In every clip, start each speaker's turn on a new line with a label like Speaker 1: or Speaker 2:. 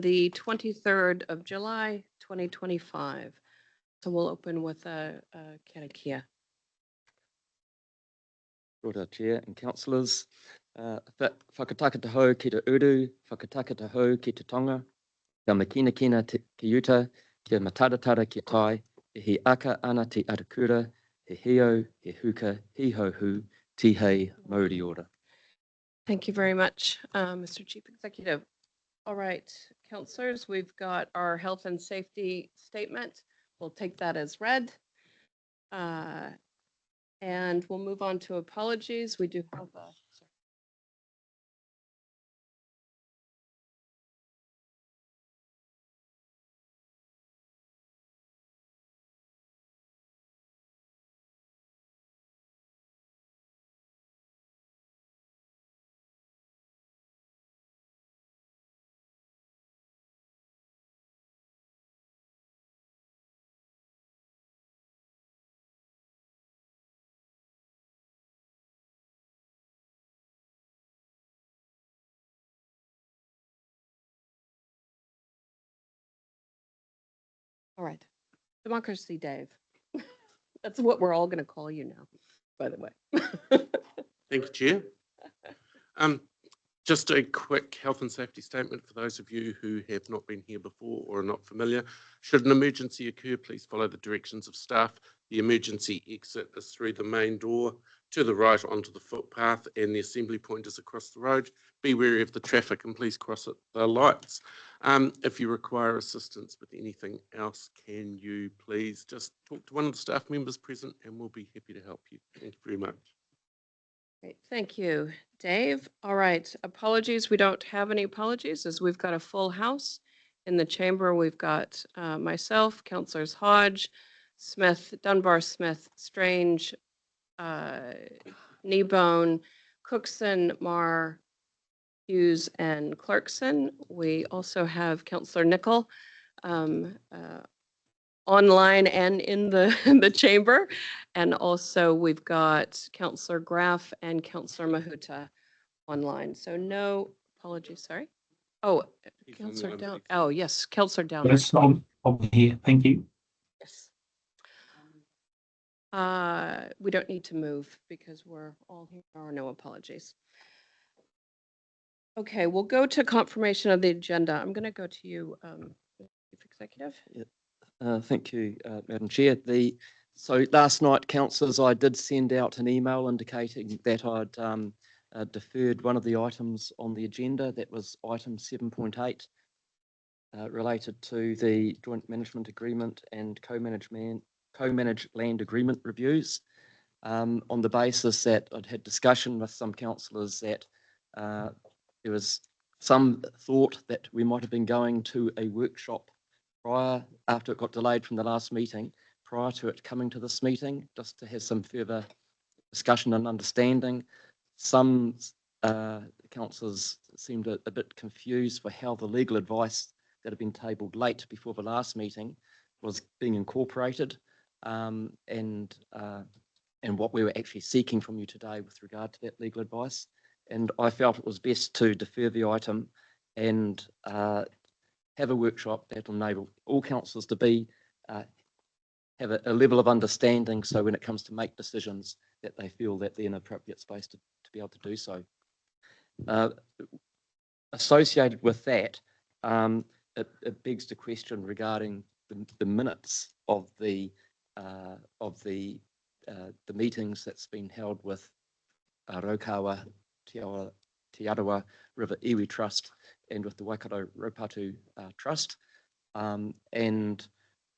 Speaker 1: the 23rd of July, 2025. So we'll open with a karakia.
Speaker 2: Kia Chair and Councillors. Whakatakata hou ki te uru, whakatakata hou ki te tonga, kia makina kina ki uta, kia mataratara ki tai, he aka ana te arakura, he hio, he huka, he ho hu, ti hei mauri ora.
Speaker 1: Thank you very much, Mr. Chief Executive. All right, councillors, we've got our health and safety statement. We'll take that as read. And we'll move on to apologies. We do have a. All right, Democracy Dave. That's what we're all going to call you now, by the way.
Speaker 3: Thank you, Chair. Just a quick health and safety statement for those of you who have not been here before or are not familiar. Should an emergency occur, please follow the directions of staff. The emergency exit is through the main door to the right onto the footpath, and the assembly point is across the road. Be wary of the traffic and please cross at the lights. If you require assistance with anything else, can you please just talk to one of the staff members present and we'll be happy to help you. Thank you very much.
Speaker 1: Great, thank you, Dave. All right, apologies. We don't have any apologies as we've got a full house. In the chamber, we've got myself, Councillors Hodge, Smith, Dunbar, Smith, Strange, Kneebone, Cookson, Marr, Hughes, and Clarkson. We also have Councillor Nicol online and in the chamber. And also we've got Councillor Graff and Councillor Mahuta online. So no apologies, sorry. Oh, Councillor Down. Oh, yes, Councillor Down.
Speaker 4: Yes, I'm here. Thank you.
Speaker 1: Yes. We don't need to move because we're all here. There are no apologies. Okay, we'll go to confirmation of the agenda. I'm going to go to you, Chief Executive.
Speaker 2: Thank you, Madam Chair. So last night, councillors, I did send out an email indicating that I'd deferred one of the items on the agenda. That was item 7.8, related to the joint management agreement and co-managed land agreement reviews, on the basis that I'd had discussion with some councillors that there was some thought that we might have been going to a workshop after it got delayed from the last meeting, prior to it coming to this meeting, just to have some further discussion and understanding. Some councillors seemed a bit confused for how the legal advice that had been tabled late before the last meeting was being incorporated, and what we were actually seeking from you today with regard to that legal advice. And I felt it was best to defer the item and have a workshop that will enable all councillors to have a level of understanding, so when it comes to make decisions, that they feel that they're in an appropriate space to be able to do so. Associated with that, it begs the question regarding the minutes of the meetings that's been held with Raukawa Te Arawa River Iwi Trust and with the Waikato Raupatu Trust, and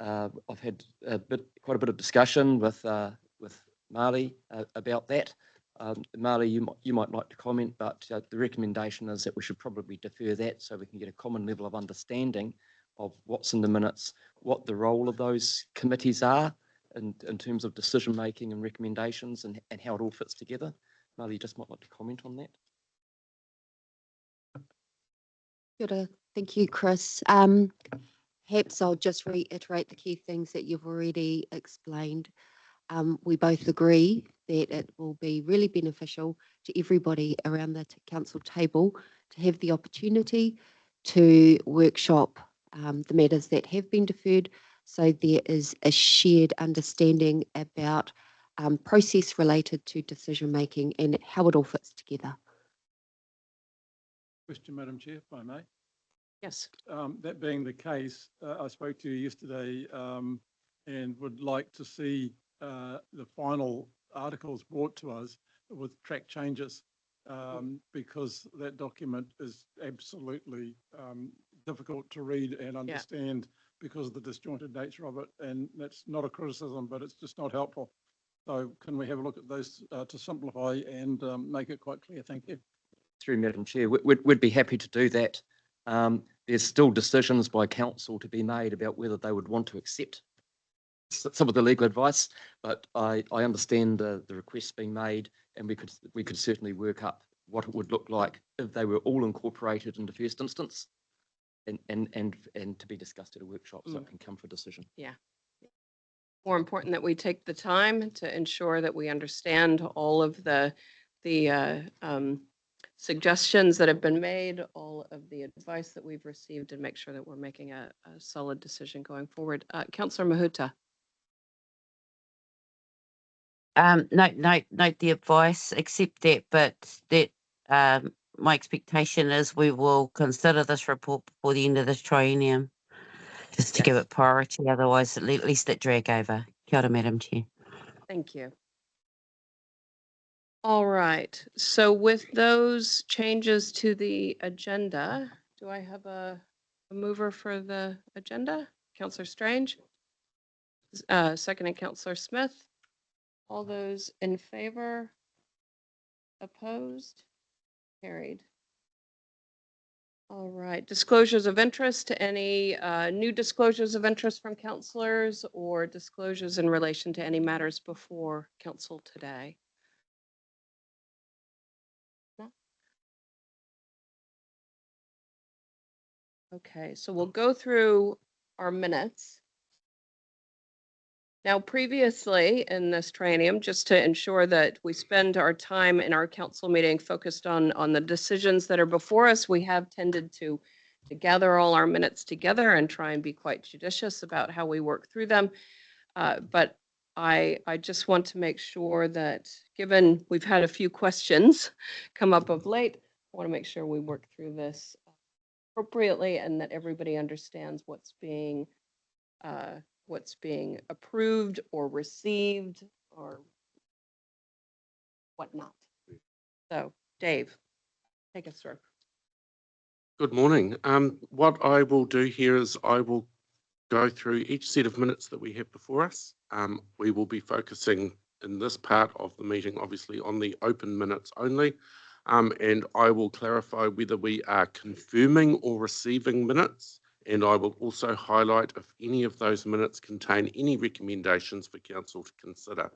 Speaker 2: I've had quite a bit of discussion with Marley about that. Marley, you might like to comment, but the recommendation is that we should probably defer that so we can get a common level of understanding of what's in the minutes, what the role of those committees are in terms of decision making and recommendations, and how it all fits together. Marley, you just might like to comment on that.
Speaker 5: Good. Thank you, Chris. Perhaps I'll just reiterate the key things that you've already explained. We both agree that it will be really beneficial to everybody around the council table to have the opportunity to workshop the matters that have been deferred. So there is a shared understanding about process related to decision making and how it all fits together.
Speaker 6: Question, Madam Chair, if I may.
Speaker 1: Yes.
Speaker 6: That being the case, I spoke to you yesterday and would like to see the final articles brought to us with track changes because that document is absolutely difficult to read and understand because of the disjointed nature of it. And that's not a criticism, but it's just not helpful. So can we have a look at those to simplify and make it quite clear? Thank you.
Speaker 2: Through Madam Chair, we'd be happy to do that. There's still decisions by council to be made about whether they would want to accept some of the legal advice, but I understand the requests being made, and we could certainly work up what it would look like if they were all incorporated in the first instance, and to be discussed at a workshop so it can come for decision.
Speaker 1: More important that we take the time to ensure that we understand all of the suggestions that have been made, all of the advice that we've received, and make sure that we're making a solid decision going forward. Councillor Mahuta.
Speaker 7: Note the advice, accept that, but that my expectation is we will consider this report before the end of this triennium, just to give it priority. Otherwise, at least it drag over. Kia ora, Madam Chair.
Speaker 1: Thank you. All right. So with those changes to the agenda, do I have a mover for the agenda? Councillor Strange. Seconded Councillor Smith. All those in favor? Opposed? Carried. All right. Disclosures of interest. Any new disclosures of interest from councillors or disclosures in relation to any matters before council today? No? Okay, so we'll go through our minutes. Now, previously in this triennium, just to ensure that we spend our time in our council meeting focused on the decisions that are before us, we have tended to gather all our minutes together and try and be quite judicious about how we work through them. But I just want to make sure that, given we've had a few questions come up of late, I want to make sure we work through this appropriately and that everybody understands what's being approved or received or whatnot. So, Dave, take us through.
Speaker 3: Good morning. What I will do here is I will go through each set of minutes that we have before us. We will be focusing in this part of the meeting, obviously, on the open minutes only. And I will clarify whether we are confirming or receiving minutes. And I will also highlight if any of those minutes contain any recommendations for council to consider.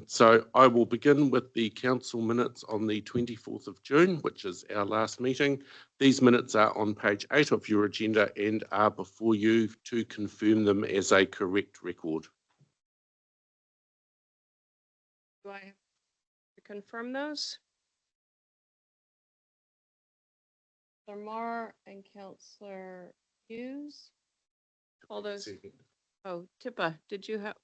Speaker 3: So I will begin with the council minutes on the 24th of June, which is our last meeting. These minutes are on page 8 of your agenda and are before you to confirm them as a correct record.
Speaker 1: Do I have to confirm those? Councillor Marr and Councillor Hughes? All those. Oh, Tippa, did you have,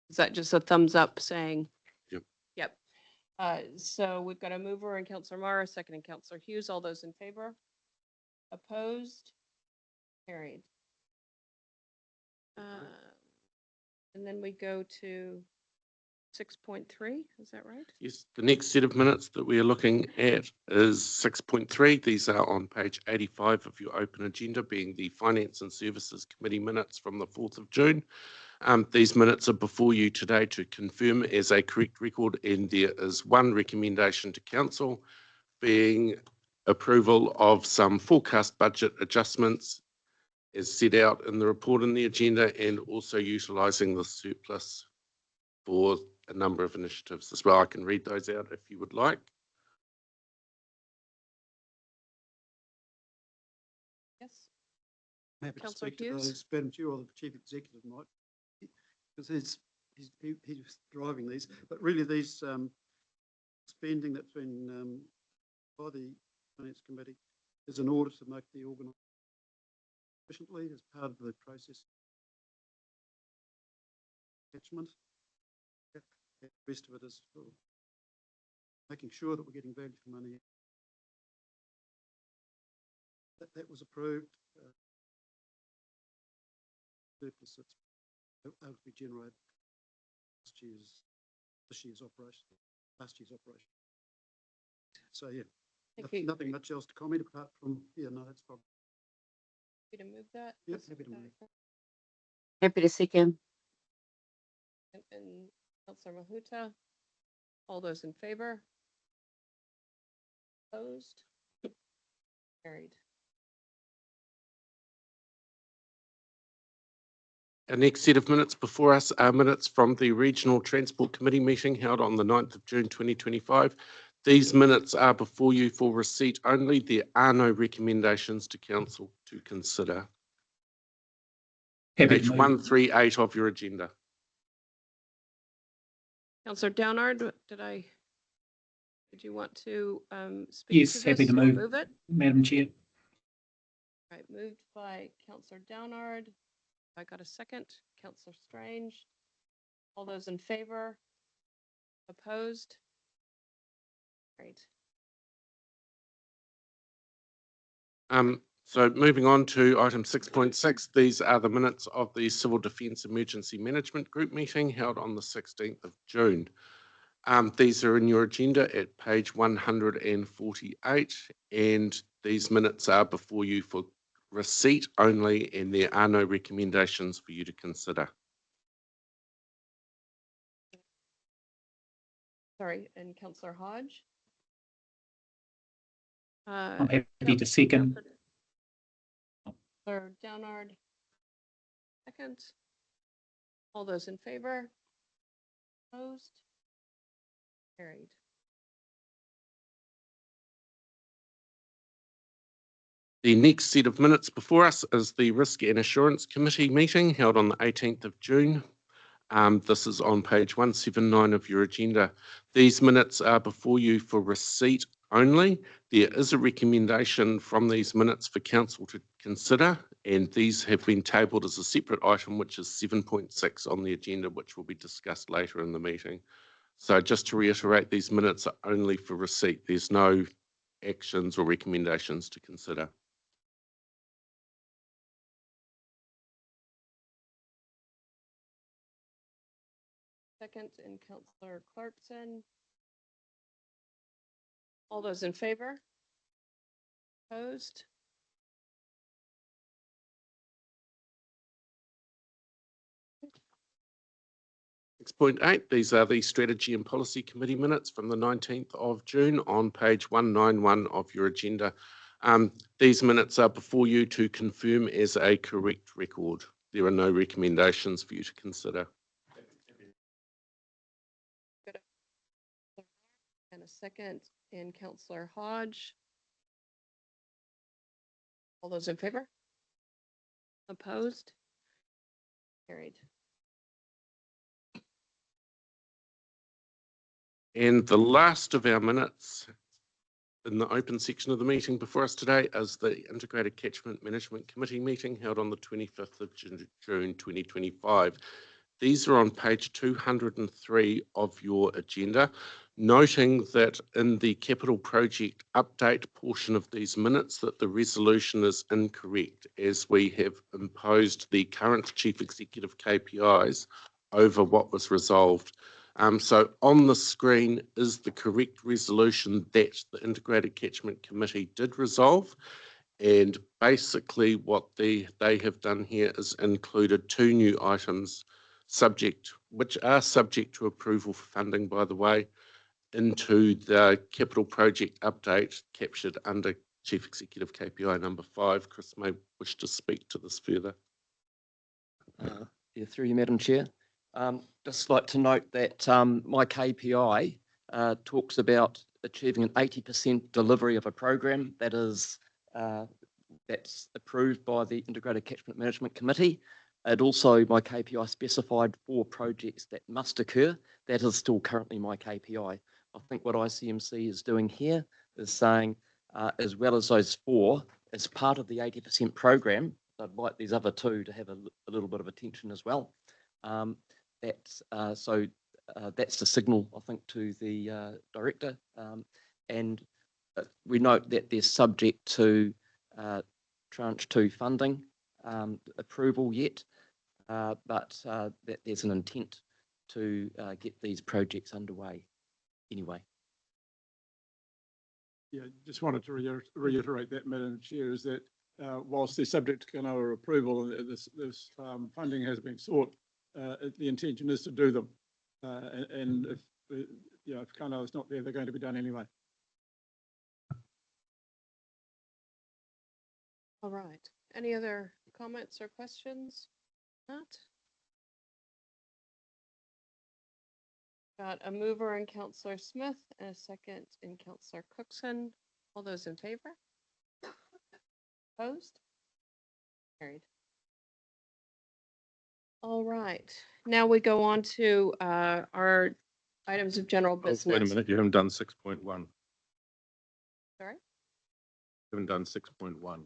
Speaker 1: is that just a thumbs up saying?
Speaker 3: Yep.
Speaker 1: Yep. So we've got a mover and Councillor Marr, a second and Councillor Hughes. All those in favor? Opposed? Carried. And then we go to 6.3, is that right?
Speaker 3: Yes, the next set of minutes that we are looking at is 6.3. These are on page 85 of your open agenda, being the Finance and Services Committee minutes from the 4th of June. These minutes are before you today to confirm as a correct record, and there is one recommendation to council, being approval of some forecast budget adjustments as set out in the report in the agenda, and also utilising the surplus for a number of initiatives as well. I can read those out if you would like.
Speaker 1: Yes.
Speaker 8: Happy to
Speaker 1: Councillor
Speaker 8: speak to
Speaker 1: Hughes?
Speaker 8: those, Madam Chair, or the Chief Executive might, because he's driving these. But really, these spending that's been by the Finance Committee is in order to make the organisation efficiently as part of the process. Attachment. The rest of it is for making sure that we're getting value for money. That was approved. Surplus that's able to be generated this year's operation, last year's operation. So yeah,
Speaker 1: Thank you.
Speaker 8: nothing much else to comment apart from, yeah, no, that's probably.
Speaker 1: Happy to move that?
Speaker 8: Yep, happy to move.
Speaker 7: Happy to second.
Speaker 1: And Councillor Mahuta, all those in favor? Opposed? Carried.
Speaker 3: Our next set of minutes before us are minutes from the Regional Transport Committee meeting held on the 9th of June 2025. These minutes are before you for receipt only. There are no recommendations to council to consider.
Speaker 4: Happy
Speaker 3: Page
Speaker 4: to move.
Speaker 3: 138 of your agenda.
Speaker 1: Councillor Downard, did you want to speak
Speaker 4: Yes,
Speaker 1: to this?
Speaker 4: happy to
Speaker 1: or
Speaker 4: move.
Speaker 1: Move it?
Speaker 4: Madam Chair.
Speaker 1: Right, moved by Councillor Downard. I got a second. Councillor Strange. All those in favor? Opposed? Great.
Speaker 3: So moving on to item 6.6, these are the minutes of the Civil Defence Emergency Management Group meeting held on the 16th of June. These are in your agenda at page 148, and these minutes are before you for receipt only, and there are no recommendations for you to consider.
Speaker 1: Sorry, and Councillor Hodge?
Speaker 4: I'm happy to second.
Speaker 1: Councillor Downard. Second. All those in favor? Opposed? Carried.
Speaker 3: The next set of minutes before us is the Risk and Assurance Committee meeting held on the 18th of June. This is on page 179 of your agenda. These minutes are before you for receipt only. There is a recommendation from these minutes for council to consider, and these have been tabled as a separate item, which is 7.6 on the agenda, which will be discussed later in the meeting. So just to reiterate, these minutes are only for receipt. There's no actions or recommendations to consider.
Speaker 1: Second, and Councillor Clarkson. All those in favor? Opposed?
Speaker 3: 6.8, these are the Strategy and Policy Committee minutes from the 19th of June on page 191 of your agenda. These minutes are before you to confirm as a correct record. There are no recommendations for you to consider.
Speaker 1: And a second, and Councillor Hodge. All those in favor? Opposed? Carried.
Speaker 3: And the last of our minutes in the open section of the meeting before us today is the Integrated Catchment Management Committee meeting held on the 25th of June 2025. These are on page 203 of your agenda, noting that in the capital project update portion of these minutes that the resolution is incorrect, as we have imposed the current chief executive KPIs over what was resolved. So on the screen is the correct resolution that the Integrated Catchment Committee did resolve. And basically what they have done here is included two new items which are subject to approval for funding, by the way, into the capital project update captured under Chief Executive KPI number 5. Chris may wish to speak to this further.
Speaker 2: Yeah, through you, Madam Chair. Just like to note that my KPI talks about achieving an 80% delivery of a program that is that's approved by the Integrated Catchment Management Committee. And also my KPI specified 4 projects that must occur. That is still currently my KPI. I think what ICMC is doing here is saying as well as those 4, as part of the 80% program. I'd like these other 2 to have a little bit of attention as well. That's the signal, I think, to the director. And we note that they're subject to tranche 2 funding approval yet, but that there's an intent to get these projects underway anyway.
Speaker 6: Yeah, just wanted to reiterate that, Madam Chair, is that whilst they're subject to Kanoa approval and this funding has been sought, the intention is to do them. And if Kanoa is not there, they're going to be done anyway.
Speaker 1: All right. Any other comments or questions? Not? Got a mover in Councillor Smith and a second in Councillor Cookson. All those in favor? Opposed? Carried. All right. Now we go on to our items of general business.
Speaker 3: Wait a minute, you haven't done 6.1.
Speaker 1: Sorry?
Speaker 3: You haven't done 6.1.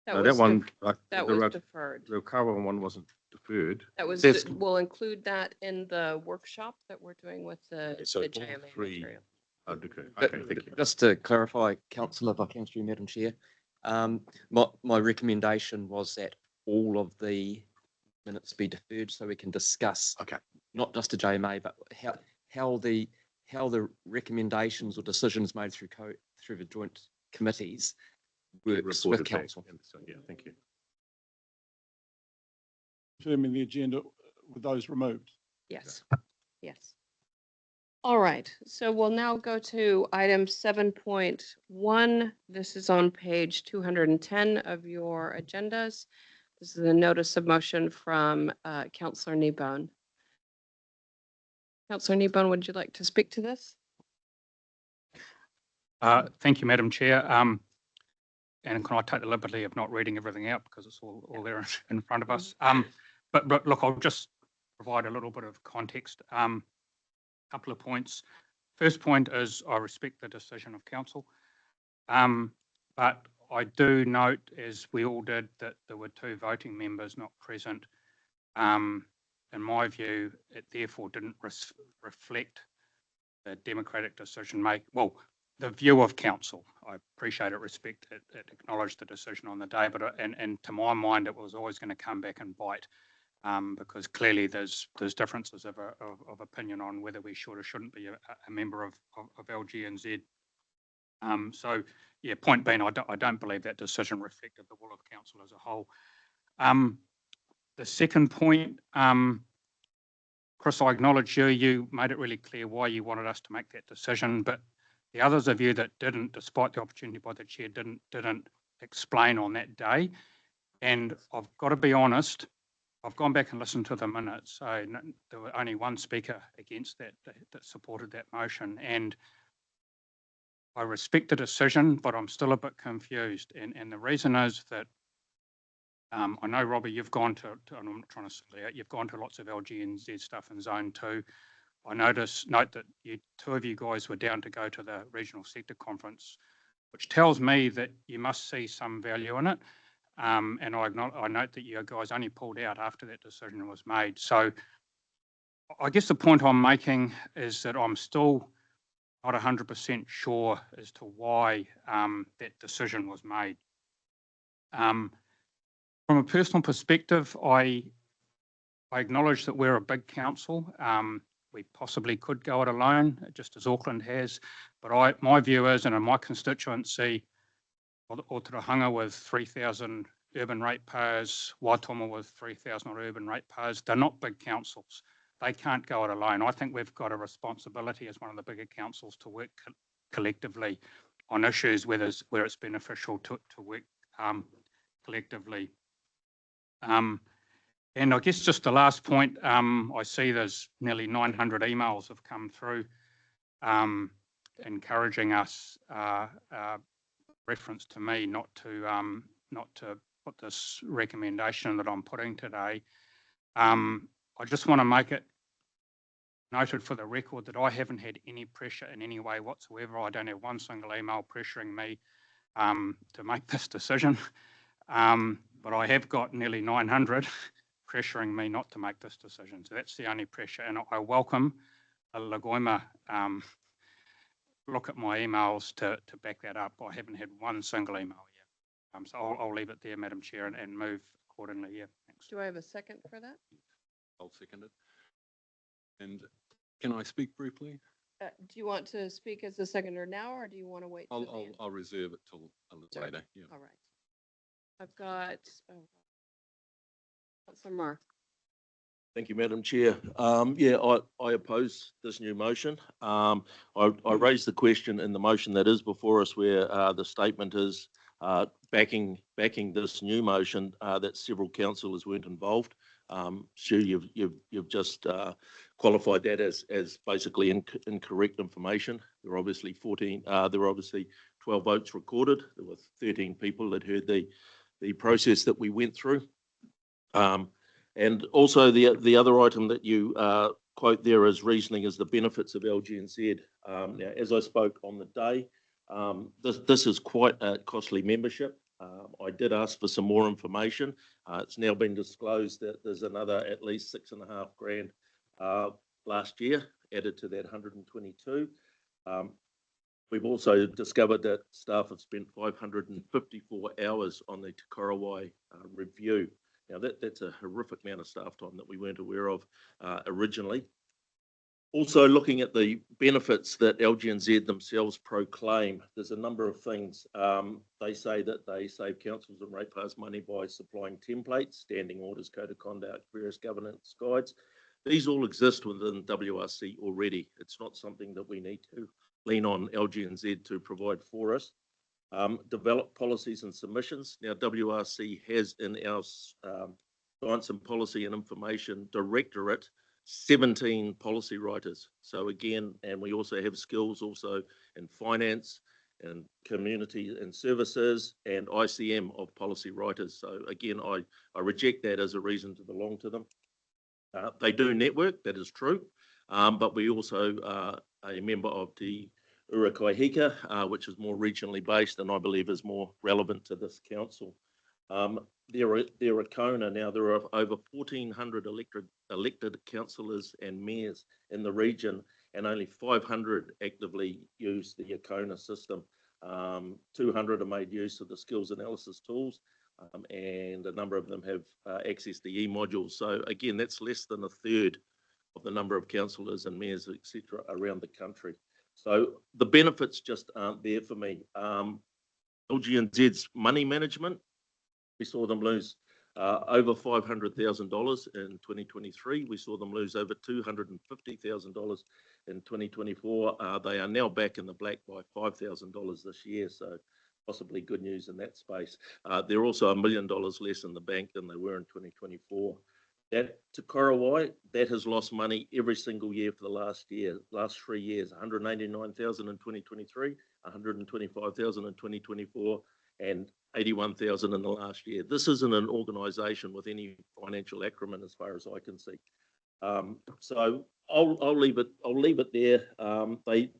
Speaker 1: That
Speaker 3: No,
Speaker 1: was
Speaker 3: that one,
Speaker 1: that was deferred.
Speaker 3: the Kawa one wasn't deferred.
Speaker 1: That was,
Speaker 3: That's-
Speaker 1: we'll include that in the workshop that we're doing with the
Speaker 3: So
Speaker 1: the
Speaker 3: all
Speaker 1: JMA
Speaker 3: 3
Speaker 1: material.
Speaker 3: are declared.
Speaker 2: But
Speaker 3: Okay, thank you.
Speaker 2: just to clarify, Councillor, if I can through Madam Chair, my recommendation was that all of the minutes be deferred so we can discuss.
Speaker 3: Okay.
Speaker 2: Not just the JMA, but how the recommendations or decisions made through the joint committees works with
Speaker 3: Reported back.
Speaker 2: council.
Speaker 3: So, yeah, thank you.
Speaker 6: Confirming the agenda with those removed.
Speaker 1: Yes, yes. All right, so we'll now go to item 7.1. This is on page 210 of your agendas. This is a notice of motion from Councillor Kneebone. Councillor Kneebone, would you like to speak to this?
Speaker 4: Thank you, Madam Chair. And can I take the liberty of not reading everything out because it's all there in front of us. But look, I'll just provide a little bit of context. Couple of points. First point is I respect the decision of council, but I do note, as we all did, that there were 2 voting members not present. In my view, it therefore didn't reflect the democratic decision well, the view of council. I appreciate it, respect it, acknowledged the decision on the day, but and to my mind, it was always going to come back and bite, because clearly there's differences of opinion on whether we should or shouldn't be a member of LGNZ. So yeah, point being, I don't believe that decision reflected the will of council as a whole. The second point, Chris, I acknowledge you made it really clear why you wanted us to make that decision, but the others of you that didn't, despite the opportunity by the chair, didn't explain on that day. And I've got to be honest, I've gone back and listened to the minutes. So there were only 1 speaker against that supported that motion. And I respect the decision, but I'm still a bit confused. And the reason is that I know, Robbie, you've gone to, and I'm not trying to say it, you've gone to lots of LGNZ stuff in Zone 2. I note that 2 of you guys were down to go to the regional sector conference, which tells me that you must see some value in it. And I note that you guys only pulled out after that decision was made. So I guess the point I'm making is that I'm still not 100% sure as to why that decision was made. From a personal perspective, I acknowledge that we're a big council. We possibly could go it alone, just as Auckland has. But my view is, and in my constituency, Otorohanga with 3,000 urban ratepayers, Waitoma with 3,000 urban ratepayers, they're not big councils. They can't go it alone. I think we've got a responsibility as one of the bigger councils to work collectively on issues where it's beneficial to work collectively. And I guess just the last point, I see there's nearly 900 emails have come through encouraging us, reference to me not to put this recommendation that I'm putting today. I just want to make it noted for the record that I haven't had any pressure in any way whatsoever. I don't have one single email pressuring me to make this decision. But I have got nearly 900 pressuring me not to make this decision. So that's the only pressure. And I welcome a Lagoima look at my emails to back that up. I haven't had one single email yet. So I'll leave it there, Madam Chair, and move accordingly. Yeah, thanks.
Speaker 1: Do I have a second for that?
Speaker 9: I'll second it. And can I speak briefly?
Speaker 1: Do you want to speak as a seconder now, or do you want to wait? till the end?
Speaker 9: I'll reserve it till a little
Speaker 1: Sure.
Speaker 9: later. Yeah.
Speaker 1: All right. I've got, Councillor Marr.
Speaker 10: Thank you, Madam Chair. I oppose this new motion. I raised the question in the motion that is before us where the statement is backing this new motion that several councillors weren't involved. Stu, you've just qualified that as basically incorrect information. There were obviously 12 votes recorded. There were 13 people that heard the process that we went through. And also the other item that you quote there as reasoning is the benefits of LGNZ. Now, as I spoke on the day, this is quite a costly membership. I did ask for some more information. It's now been disclosed that there's another at least $6,500 last year added to that 122. We've also discovered that staff have spent 554 hours on the Te Korawai review. Now, that's a horrific amount of staff time that we weren't aware of originally. Also, looking at the benefits that LGNZ themselves proclaim, there's a number of things. They say that they save councils and ratepayers money by supplying templates, standing orders, code of conduct, various governance guides. These all exist within WRC already. It's not something that we need to lean on LGNZ to provide for us. Develop policies and submissions. Now, WRC has in our Science and Policy and Information Directorate 17 policy writers. So again, and we also have skills also in finance and community and services and ICM of policy writers. So again, I reject that as a reason to belong to them. They do network, that is true, but we also are a member of the Urakaihika, which is more regionally based and I believe is more relevant to this council. They're a Kona now. There are over 1,400 elected councillors and mayors in the region, and only 500 actively use the Akona system. 200 are made use of the skills analysis tools, and a number of them have access to e-modules. So again, that's less than a third of the number of councillors and mayors, etc., around the country. So the benefits just aren't there for me. LGNZ's money management, we saw them lose over $500,000 in 2023. We saw them lose over $250,000 in 2024. They are now back in the black by $5,000 this year, so possibly good news in that space. They're also $1 million less in the bank than they were in 2024. That Te Korawai, that has lost money every single year for the last 3 years, 189,000 in 2023, 125,000 in 2024, and 81,000 in the last year. This isn't an organisation with any financial acumen as far as I can see. So I'll leave it there.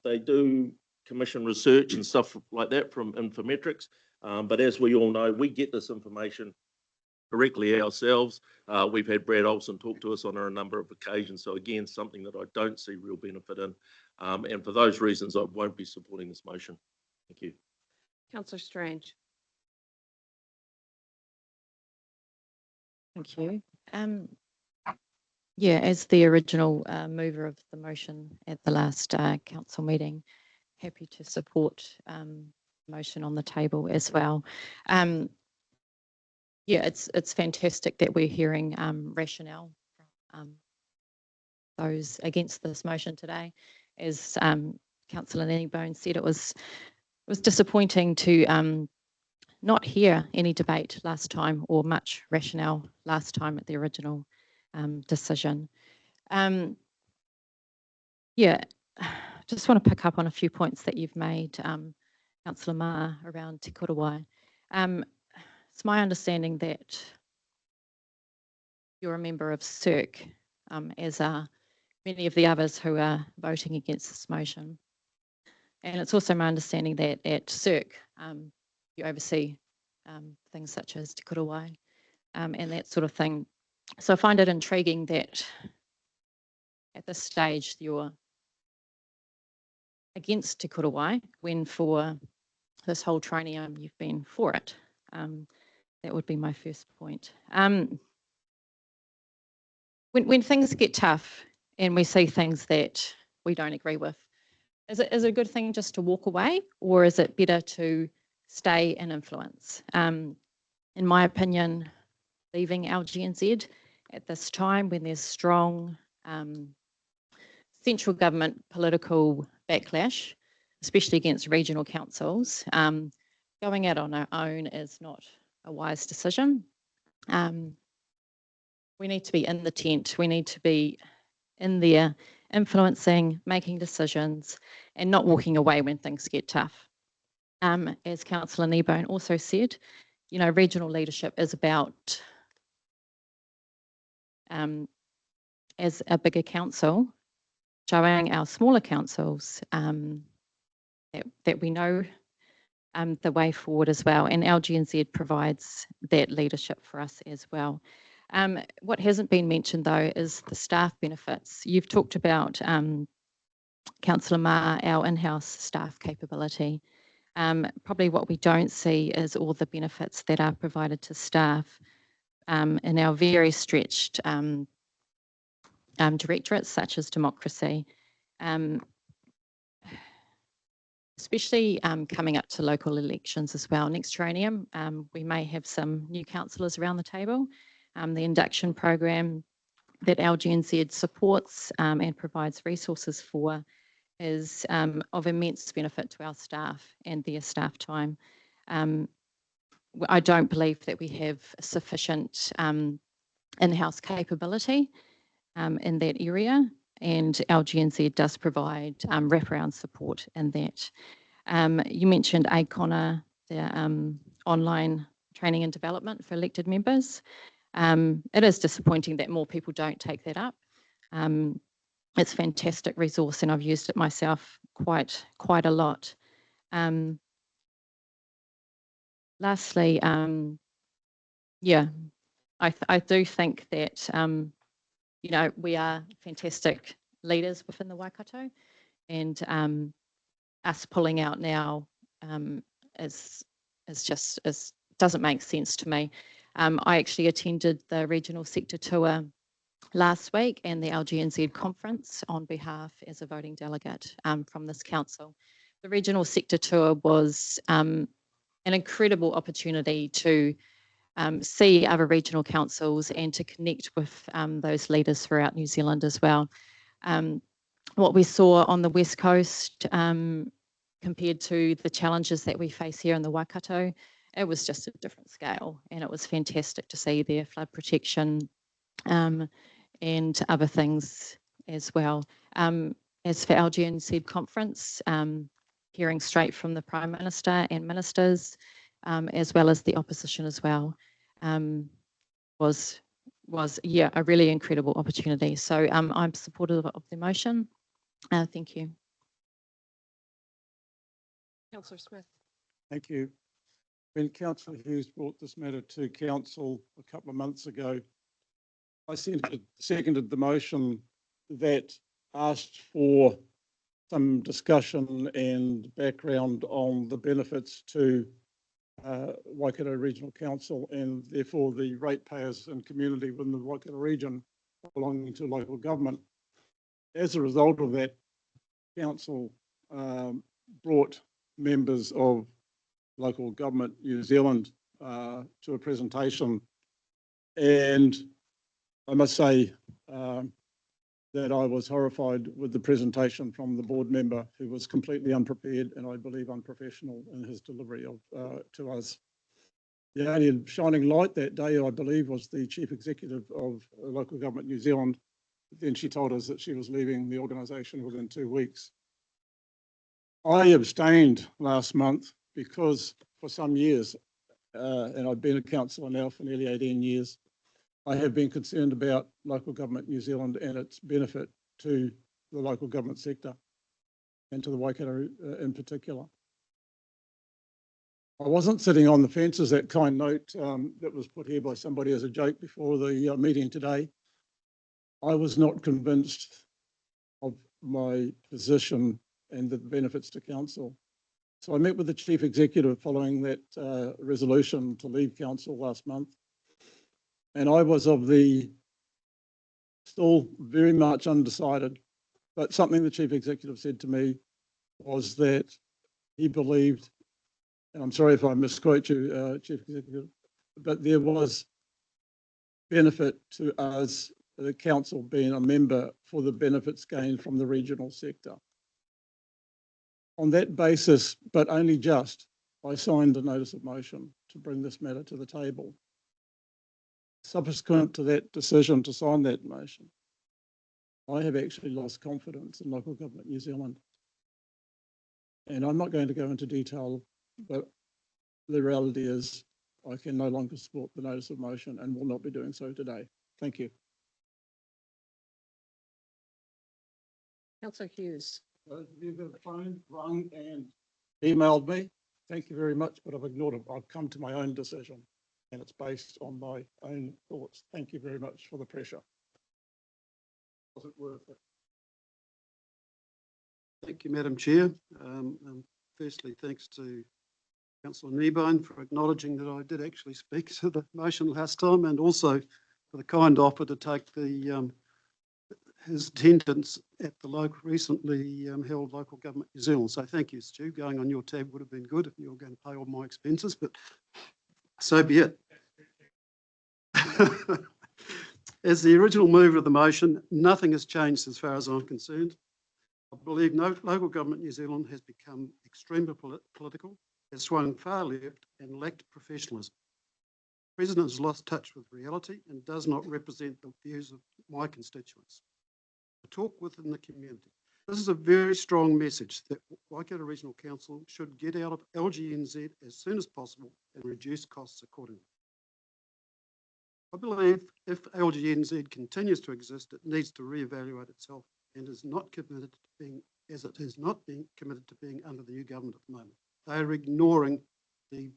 Speaker 10: They do commission research and stuff like that from Infometrics, but as we all know, we get this information correctly ourselves. We've had Brad Olsen talk to us on a number of occasions. So again, something that I don't see real benefit in. And for those reasons, I won't be supporting this motion. Thank you.
Speaker 1: Councillor Strange.
Speaker 11: Thank you. Yeah, as the original mover of the motion at the last council meeting, happy to support motion on the table as well. Yeah, it's fantastic that we're hearing rationale from those against this motion today. As Councillor Nanny-Bone said, it was disappointing to not hear any debate last time or much rationale last time at the original decision. Yeah, just want to pick up on a few points that you've made, Councillor Marr, around Te Korawai. It's my understanding that you're a member of CERC, as are many of the others who are voting against this motion. And it's also my understanding that at CERC, you oversee things such as Te Kura Wai, and that sort of thing. So I find it intriguing that at this stage you're against Te Kura Wai when for this whole trinium you've been for it. That would be my first point. When things get tough and we see things that we don't agree with, is it a good thing just to walk away, or is it better to stay and influence? In my opinion, leaving LGNZ at this time when there's strong central government political backlash, especially against regional councils, going out on our own is not a wise decision. We need to be in the tent. We need to be in there influencing, making decisions, and not walking away when things get tough. As Councillor Kneebone also said, you know, regional leadership is about, as a bigger council, showing our smaller councils that we know the way forward as well. And LGNZ provides that leadership for us as well. What hasn't been mentioned though is the staff benefits. You've talked about, Councillor Ma, our in-house staff capability. Probably what we don't see is all the benefits that are provided to staff in our very stretched directorates such as democracy. Especially coming up to local elections as well. Next trinium, we may have some new councillors around the table. The induction program that LGNZ supports and provides resources for is of immense benefit to our staff and their staff time. I don't believe that we have sufficient in-house capability in that area, and LGNZ does provide wraparound support in that. You mentioned ACONA, the online training and development for elected members. It is disappointing that more people don't take that up. It's a fantastic resource and I've used it myself quite a lot. Lastly, yeah, I do think that you know, we are fantastic leaders within the Waikato, and us pulling out now doesn't make sense to me. I actually attended the regional sector tour last week and the LGNZ conference on behalf as a voting delegate from this council. The regional sector tour was an incredible opportunity to see other regional councils and to connect with those leaders throughout New Zealand as well. What we saw on the West Coast compared to the challenges that we face here in the Waikato, it was just a different scale, and it was fantastic to see their flood protection and other things as well. As for LGNZ conference, hearing straight from the Prime Minister and ministers, as well as the opposition as well, was yeah, a really incredible opportunity. So I'm supportive of the motion. Thank you.
Speaker 1: Councillor Smith.
Speaker 6: Thank you. When Councillor Hughes brought this matter to council a couple of months ago, I seconded the motion that asked for some discussion and background on the benefits to Waikato Regional Council and therefore the ratepayers and community within the Waikato region belonging to local government. As a result of that, council brought members of Local Government New Zealand to a presentation, and I must say that I was horrified with the presentation from the board member, who was completely unprepared and I believe unprofessional in his delivery to us. The only shining light that day, I believe, was the Chief Executive of Local Government New Zealand. Then she told us that she was leaving the organisation within 2 weeks. I abstained last month because for some years, and I've been a councillor now for nearly 18 years, I have been concerned about Local Government New Zealand and its benefit to the local government sector and to the Waikato in particular. I wasn't sitting on the fence, as that kind note that was put here by somebody as a joke before the meeting today. I was not convinced of my position and the benefits to council. So I met with the chief executive following that resolution to leave council last month. And I was of the still very much undecided, but something the chief executive said to me was that he believed, and I'm sorry if I misquote you, Chief Executive, but there was benefit to us, the council being a member, for the benefits gained from the regional sector. On that basis, but only just, I signed a notice of motion to bring this matter to the table. Subsequent to that decision to sign that motion, I have actually lost confidence in local government New Zealand. And I'm not going to go into detail, but the reality is I can no longer support the notice of motion and will not be doing so today. Thank you.
Speaker 1: Councillor Hughes.
Speaker 6: You've got phoned, rung and emailed me. Thank you very much, but I've ignored it. I've come to my own decision and it's based on my own thoughts. Thank you very much for the pressure. Was it worth it?
Speaker 8: Thank you, Madam Chair. Firstly, thanks to Councillor Kneebone for acknowledging that I did actually speak to the motion last time, and also for the kind offer to take the his attendance at the recently held Local Government New Zealand. So thank you, Stu. Going on your tab would have been good if you were going to pay all my expenses, but so be it. As the original mover of the motion, nothing has changed as far as I'm concerned. I believe Local Government New Zealand has become extremely political, has swung far left and lacked professionalism. The President has lost touch with reality and does not represent the views of my constituents. I talk within the community. This is a very strong message that Waikato Regional Council should get out of LGNZ as soon as possible and reduce costs accordingly. I believe if LGNZ continues to exist, it needs to reevaluate itself and is not committed to being, as it is not being committed to being under the new government at the moment. They are ignoring the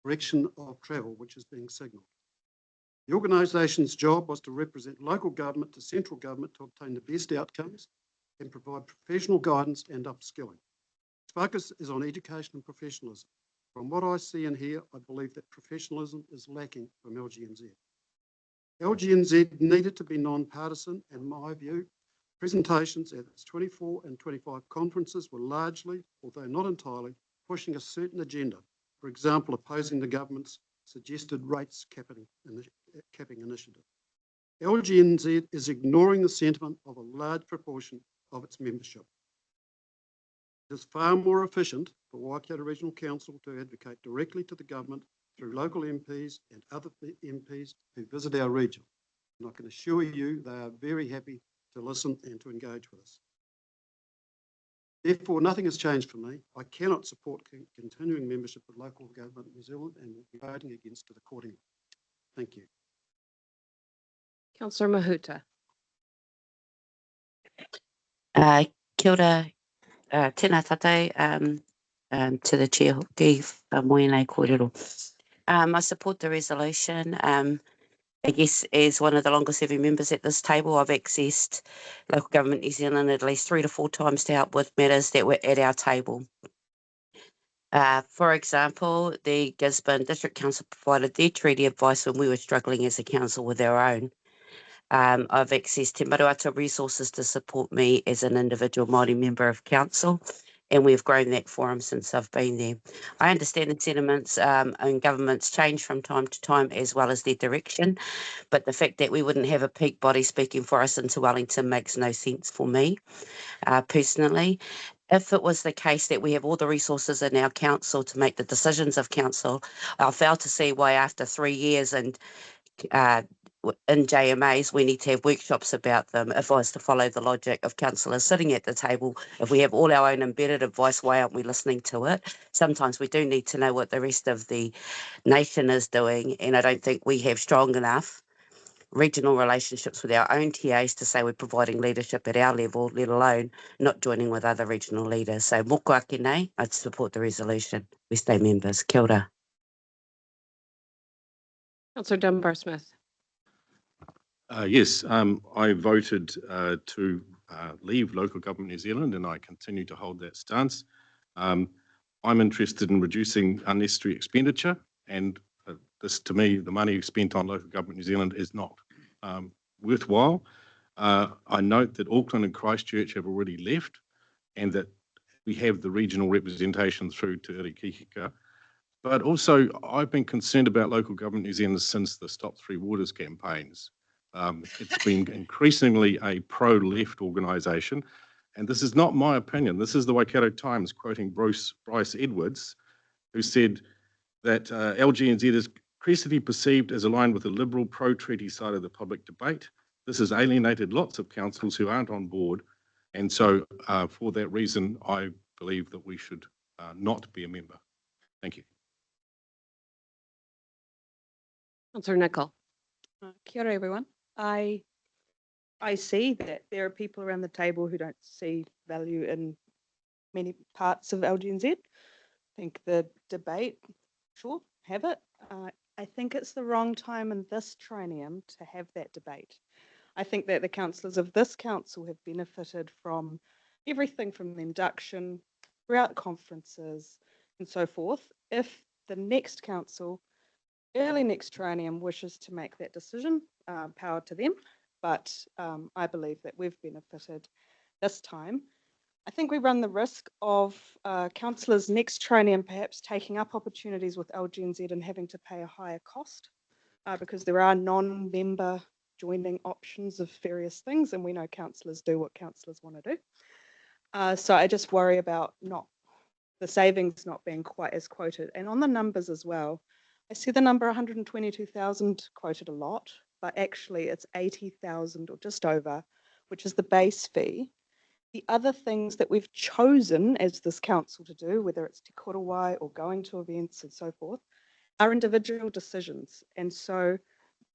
Speaker 8: direction of travel which is being signalled. The organisation's job was to represent local government to central government to obtain the best outcomes and provide professional guidance and upskilling. Its focus is on education and professionalism. From what I see and hear, I believe that professionalism is lacking from LGNZ. LGNZ needed to be non-partisan, and in my view, presentations at its 24 and 25 conferences were largely, although not entirely, pushing a certain agenda, for example, opposing the government's suggested rates capping initiative. LGNZ is ignoring the sentiment of a large proportion of its membership. It is far more efficient for Waikato Regional Council to advocate directly to the government through local MPs and other MPs who visit our region. And I can assure you they are very happy to listen and to engage with us. Therefore, nothing has changed for me. I cannot support continuing membership of Local Government New Zealand and will be voting against it accordingly. Thank you.
Speaker 1: Councillor Mahuta.
Speaker 7: Kia ora, tēnā tātou, to the chair hoki, moe nei kōrero. I support the resolution. I guess as one of the longest serving members at this table, I've accessed Local Government New Zealand at least 3 to 4 times to help with matters that were at our table. For example, the Gisborne District Council provided their treaty advice when we were struggling as a council with our own. I've accessed Te Maruata resources to support me as an individual Māori member of council, and we've grown that forum since I've been there. I understand the sentiments and governments change from time to time as well as their direction, but the fact that we wouldn't have a peak body speaking for us into Wellington makes no sense for me personally. If it was the case that we have all the resources in our council to make the decisions of council, I fail to see why after 3 years and in JMAs, we need to have workshops about them. If I was to follow the logic of councillors sitting at the table, if we have all our own embedded advice, why aren't we listening to it? Sometimes we do need to know what the rest of the nation is doing, and I don't think we have strong enough regional relationships with our own TAs to say we're providing leadership at our level, let alone not joining with other regional leaders. So moko ake nei, I'd support the resolution. West Day members, kia ora.
Speaker 1: Councillor Dunbar-Smith.
Speaker 12: Yes, I voted to leave Local Government New Zealand, and I continue to hold that stance. I'm interested in reducing unnecessary expenditure, and this, to me, the money spent on Local Government New Zealand is not worthwhile. I note that Auckland and Christchurch have already left, and that we have the regional representation through Te Irikihika. But also, I've been concerned about Local Government New Zealand since the Stop Three Waters campaigns. It's been increasingly a pro-left organisation, and this is not my opinion. This is the Waikato Times quoting Bryce Edwards, who said that LGNZ is increasingly perceived as aligned with the liberal pro-treaty side of the public debate. This has alienated lots of councils who aren't on board, and so for that reason, I believe that we should not be a member. Thank you.
Speaker 1: Councillor Nicol.
Speaker 13: Kia ora, everyone. I see that there are people around the table who don't see value in many parts of LGNZ. I think the debate, sure, have it. I think it's the wrong time in this triennium to have that debate. I think that the councillors of this council have benefited from everything from the induction, throughout conferences and so forth. If the next council, early next triennium, wishes to make that decision, power to them. But I believe that we've benefited this time. I think we run the risk of councillors next triennium perhaps taking up opportunities with LGNZ and having to pay a higher cost because there are non-member joining options of various things, and we know councillors do what councillors want to do. So I just worry about the savings not being quite as quoted. And on the numbers as well, I see the number 122,000 quoted a lot, but actually it's 80,000 or just over, which is the base fee. The other things that we've chosen as this council to do, whether it's te korowai or going to events and so forth, are individual decisions. And so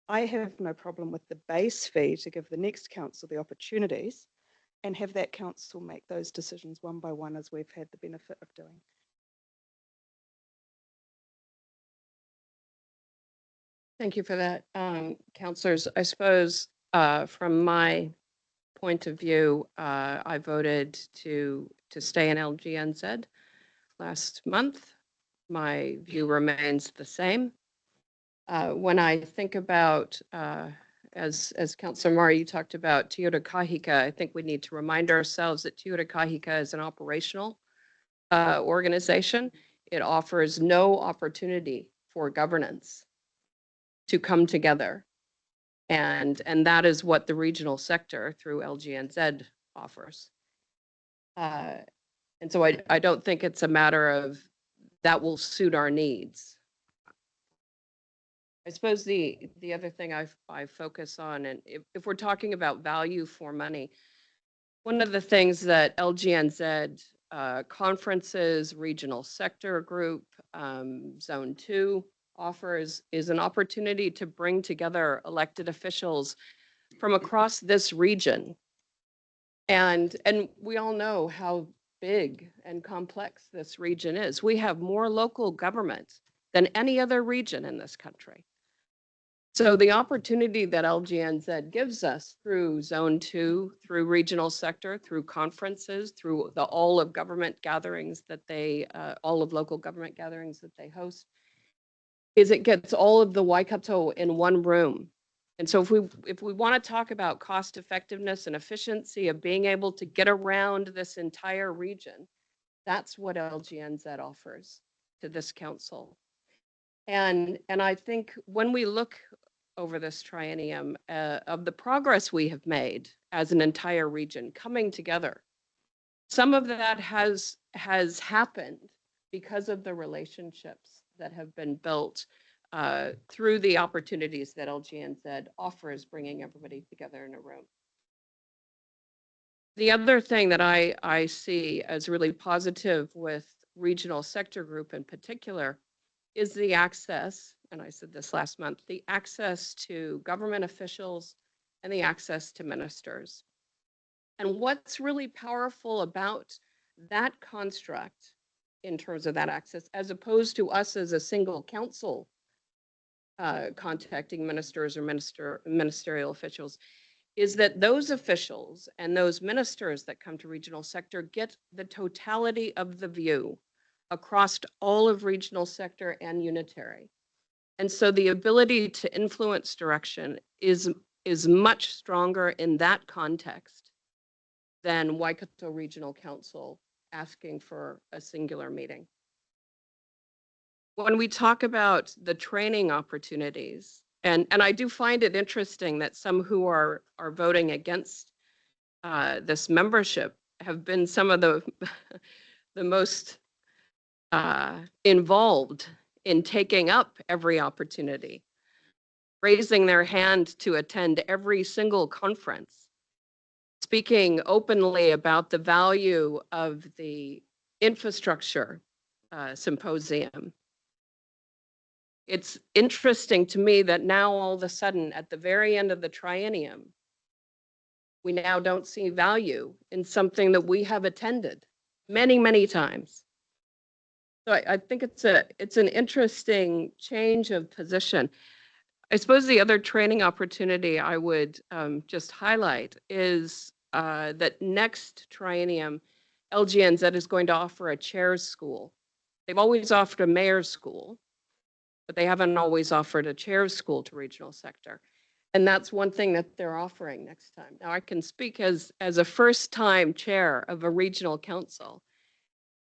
Speaker 13: I have no problem with the base fee to give the next council the opportunities and have that council make those decisions one by one as we've had the benefit of doing.
Speaker 1: Thank you for that, councillors. I suppose from my point of view, I voted to stay in LGNZ last month. My view remains the same. When I think about, as Councillor Murray, you talked about Te Ura Kahika, I think we need to remind ourselves that Te Ura Kahika is an operational organization. It offers no opportunity for governance to come together. And that is what the regional sector through LGNZ offers. And so I don't think it's a matter of that will suit our needs. I suppose the other thing I focus on, and if we're talking about value for money, one of the things that LGNZ conferences, regional sector group, Zone 2 offers is an opportunity to bring together elected officials from across this region. And we all know how big and complex this region is. We have more local government than any other region in this country. So the opportunity that LGNZ gives us through Zone 2, through regional sector, through conferences, through the all of government gatherings that all of local government gatherings that they host, is it gets all of the Waikato in one room. And so if we want to talk about cost effectiveness and efficiency of being able to get around this entire region, that's what LGNZ offers to this council. And I think when we look over this triennium of the progress we have made as an entire region coming together, some of that has happened because of the relationships that have been built through the opportunities that LGNZ offers, bringing everybody together in a room. The other thing that I see as really positive with regional sector group in particular is the access, and I said this last month, the access to government officials and the access to ministers. And what's really powerful about that construct in terms of that access, as opposed to us as a single council contacting ministers or ministerial officials, is that those officials and those ministers that come to regional sector get the totality of the view across all of regional sector and unitary. And so the ability to influence direction is much stronger in that context than Waikato Regional Council asking for a singular meeting. When we talk about the training opportunities, and I do find it interesting that some who are voting against this membership have been some of the the most involved in taking up every opportunity, raising their hand to attend every single conference, speaking openly about the value of the infrastructure symposium. It's interesting to me that now all of a sudden, at the very end of the triennium, we now don't see value in something that we have attended many, many times. So I think it's an interesting change of position. I suppose the other training opportunity I would just highlight is that next triennium, LGNZ is going to offer a chair's school. They've always offered a mayor's school, but they haven't always offered a chair's school to regional sector. And that's one thing that they're offering next time. Now I can speak as a first-time chair of a regional council.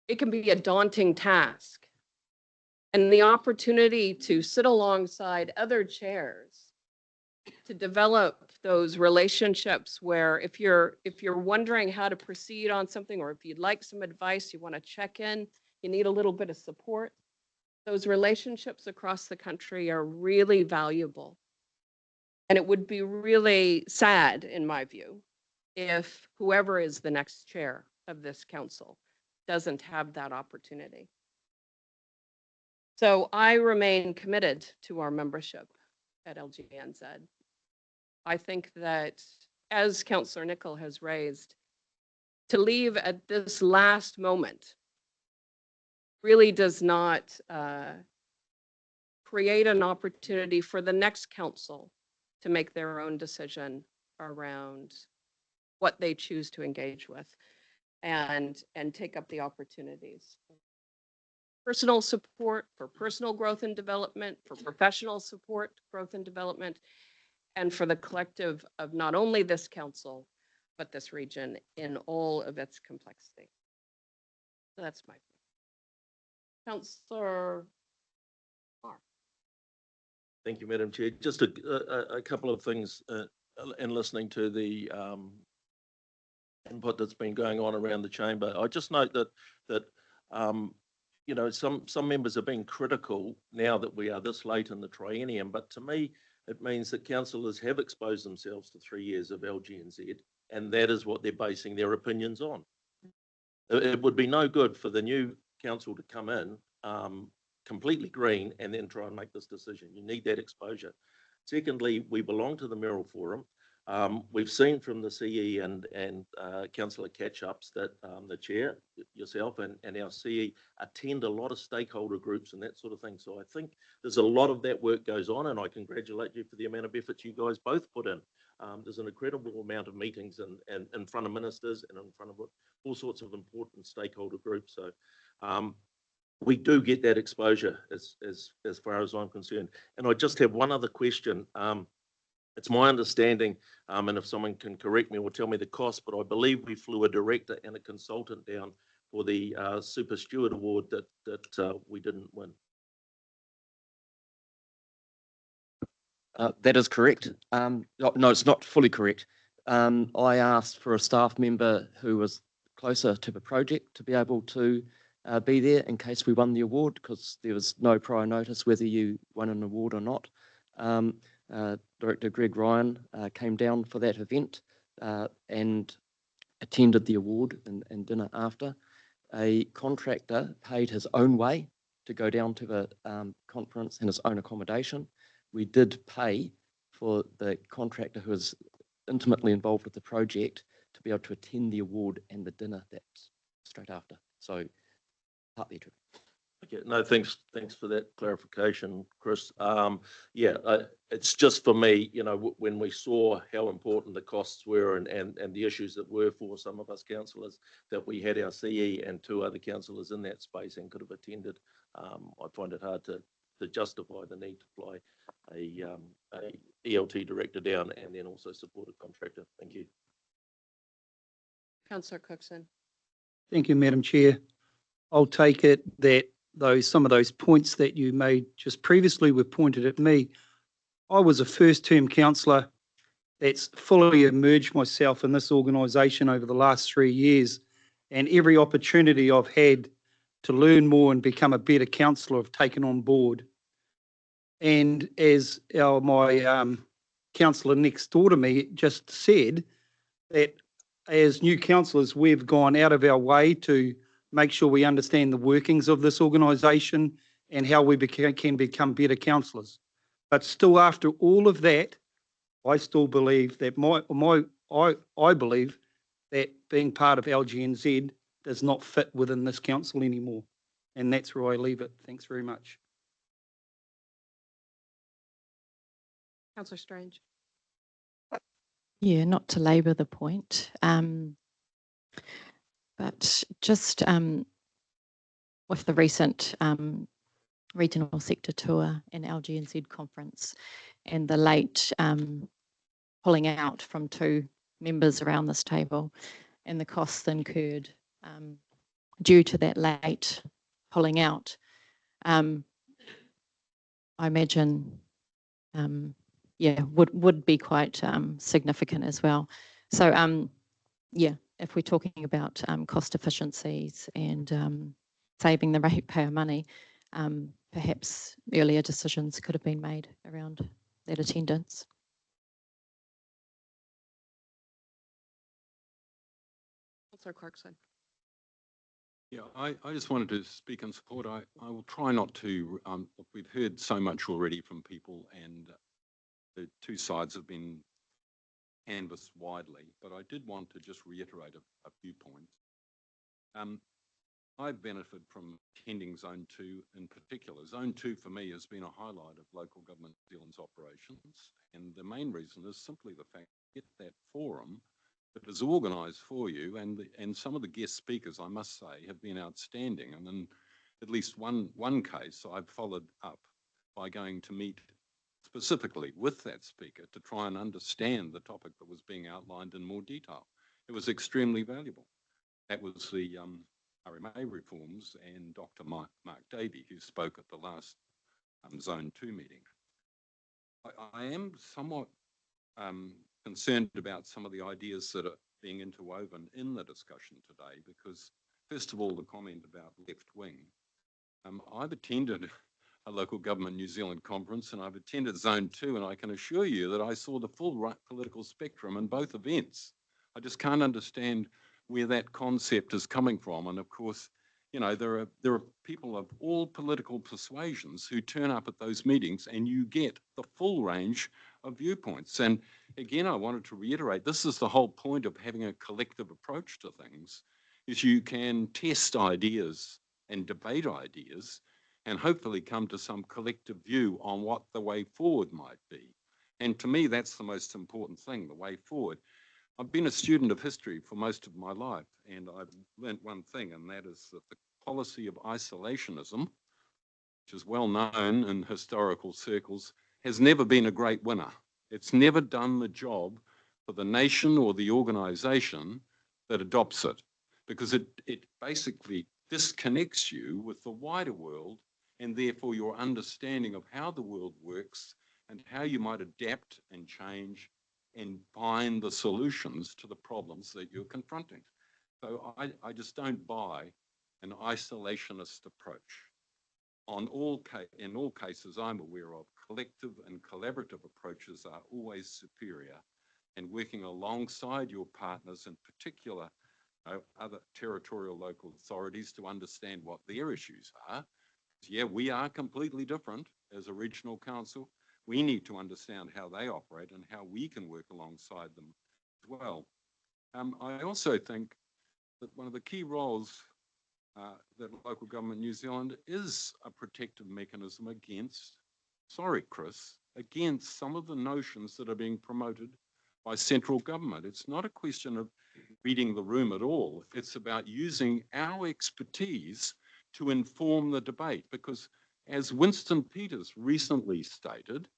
Speaker 1: It can be a daunting task. And the opportunity to sit alongside other chairs to develop those relationships where if you're wondering how to proceed on something, or if you'd like some advice, you want to check in, you need a little bit of support, those relationships across the country are really valuable. And it would be really sad, in my view, if whoever is the next chair of this council doesn't have that opportunity. So I remain committed to our membership at LGNZ. I think that, as Councillor Nicol has raised, to leave at this last moment really does not create an opportunity for the next council to make their own decision around what they choose to engage with and take up the opportunities. Personal support for personal growth and development, for professional support, growth and development, and for the collective of not only this council, but this region in all of its complexity. So that's my point. Councillor Marr.
Speaker 10: Thank you, Madam Chair. Just a couple of things in listening to the input that's been going on around the chamber. I just note that you know, some members are being critical now that we are this late in the triennium, but to me, it means that councillors have exposed themselves to 3 years of LGNZ, and that is what they're basing their opinions on. It would be no good for the new council to come in completely green and then try and make this decision. You need that exposure. Secondly, we belong to the Merrill Forum. We've seen from the CE and Councillor Catch-ups that the chair, yourself and our CE attend a lot of stakeholder groups and that sort of thing. So I think there's a lot of that work goes on, and I congratulate you for the amount of effort you guys both put in. There's an incredible amount of meetings and in front of ministers and in front of all sorts of important stakeholder groups. So we do get that exposure as far as I'm concerned. And I just have one other question. It's my understanding, and if someone can correct me or tell me the cost, but I believe we flew a director and a consultant down for the Super Steward Award that we didn't win.
Speaker 2: That is correct. No, it's not fully correct. I asked for a staff member who was closer to the project to be able to be there in case we won the award, because there was no prior notice whether you won an award or not. Director Greg Ryan came down for that event and attended the award and dinner after. A contractor paid his own way to go down to the conference in his own accommodation. We did pay for the contractor who is intimately involved with the project to be able to attend the award and the dinner that's straight after. So partly true.
Speaker 10: Okay, no, thanks for that clarification, Chris. Yeah, it's just for me, you know, when we saw how important the costs were and the issues that were for some of us councillors, that we had our CE and 2 other councillors in that space and could have attended, I find it hard to justify the need to fly a ELT director down and then also support a contractor. Thank you.
Speaker 1: Councillor Cookson.
Speaker 14: Thank you, Madam Chair. I'll take it that some of those points that you made just previously were pointed at me. I was a first-term councillor that's fully immersed myself in this organisation over the last 3 years, and every opportunity I've had to learn more and become a better councillor I've taken on board. And as my councillor next door to me just said, that as new councillors, we've gone out of our way to make sure we understand the workings of this organisation and how we can become better councillors. But still, after all of that, I still believe that I believe that being part of LGNZ does not fit within this council anymore. And that's where I leave it. Thanks very much.
Speaker 1: Councillor Strange.
Speaker 11: Yeah, not to labour the point, but just with the recent regional sector tour and LGNZ conference and the late pulling out from 2 members around this table and the costs incurred due to that late pulling out, I imagine yeah, would be quite significant as well. So yeah, if we're talking about cost efficiencies and saving the ratepayer money, perhaps earlier decisions could have been made around that attendance.
Speaker 1: Councillor Clarkson.
Speaker 9: Yeah, I just wanted to speak in support. I will try not to, we've heard so much already from people and the 2 sides have been canvassed widely, but I did want to just reiterate a few points. I've benefited from attending Zone 2 in particular. Zone 2 for me has been a highlight of local government New Zealand's operations, and the main reason is simply the fact that that forum that is organised for you, and some of the guest speakers, I must say, have been outstanding. And in at least one case, I've followed up by going to meet specifically with that speaker to try and understand the topic that was being outlined in more detail. It was extremely valuable. That was the RMA reforms and Dr. Mark Davey, who spoke at the last Zone 2 meeting. I am somewhat concerned about some of the ideas that are being interwoven in the discussion today, because first of all, the comment about left wing. I've attended a local government New Zealand conference and I've attended Zone 2, and I can assure you that I saw the full right political spectrum in both events. I just can't understand where that concept is coming from. And of course, you know, there are people of all political persuasions who turn up at those meetings and you get the full range of viewpoints. And again, I wanted to reiterate, this is the whole point of having a collective approach to things, is you can test ideas and debate ideas and hopefully come to some collective view on what the way forward might be. And to me, that's the most important thing, the way forward. I've been a student of history for most of my life, and I've learnt one thing, and that is that the policy of isolationism, which is well known in historical circles, has never been a great winner. It's never done the job for the nation or the organisation that adopts it, because it basically disconnects you with the wider world and therefore your understanding of how the world works and how you might adapt and change and find the solutions to the problems that you're confronting. So I just don't buy an isolationist approach. In all cases I'm aware of, collective and collaborative approaches are always superior, and working alongside your partners, in particular other territorial local authorities, to understand what their issues are, Yeah, we are completely different as a regional council. We need to understand how they operate and how we can work alongside them as well. I also think that one of the key roles that local government New Zealand is a protective mechanism against, sorry, Chris, against some of the notions that are being promoted by central government. It's not a question of reading the room at all. It's about using our expertise to inform the debate, because as Winston Peters recently stated,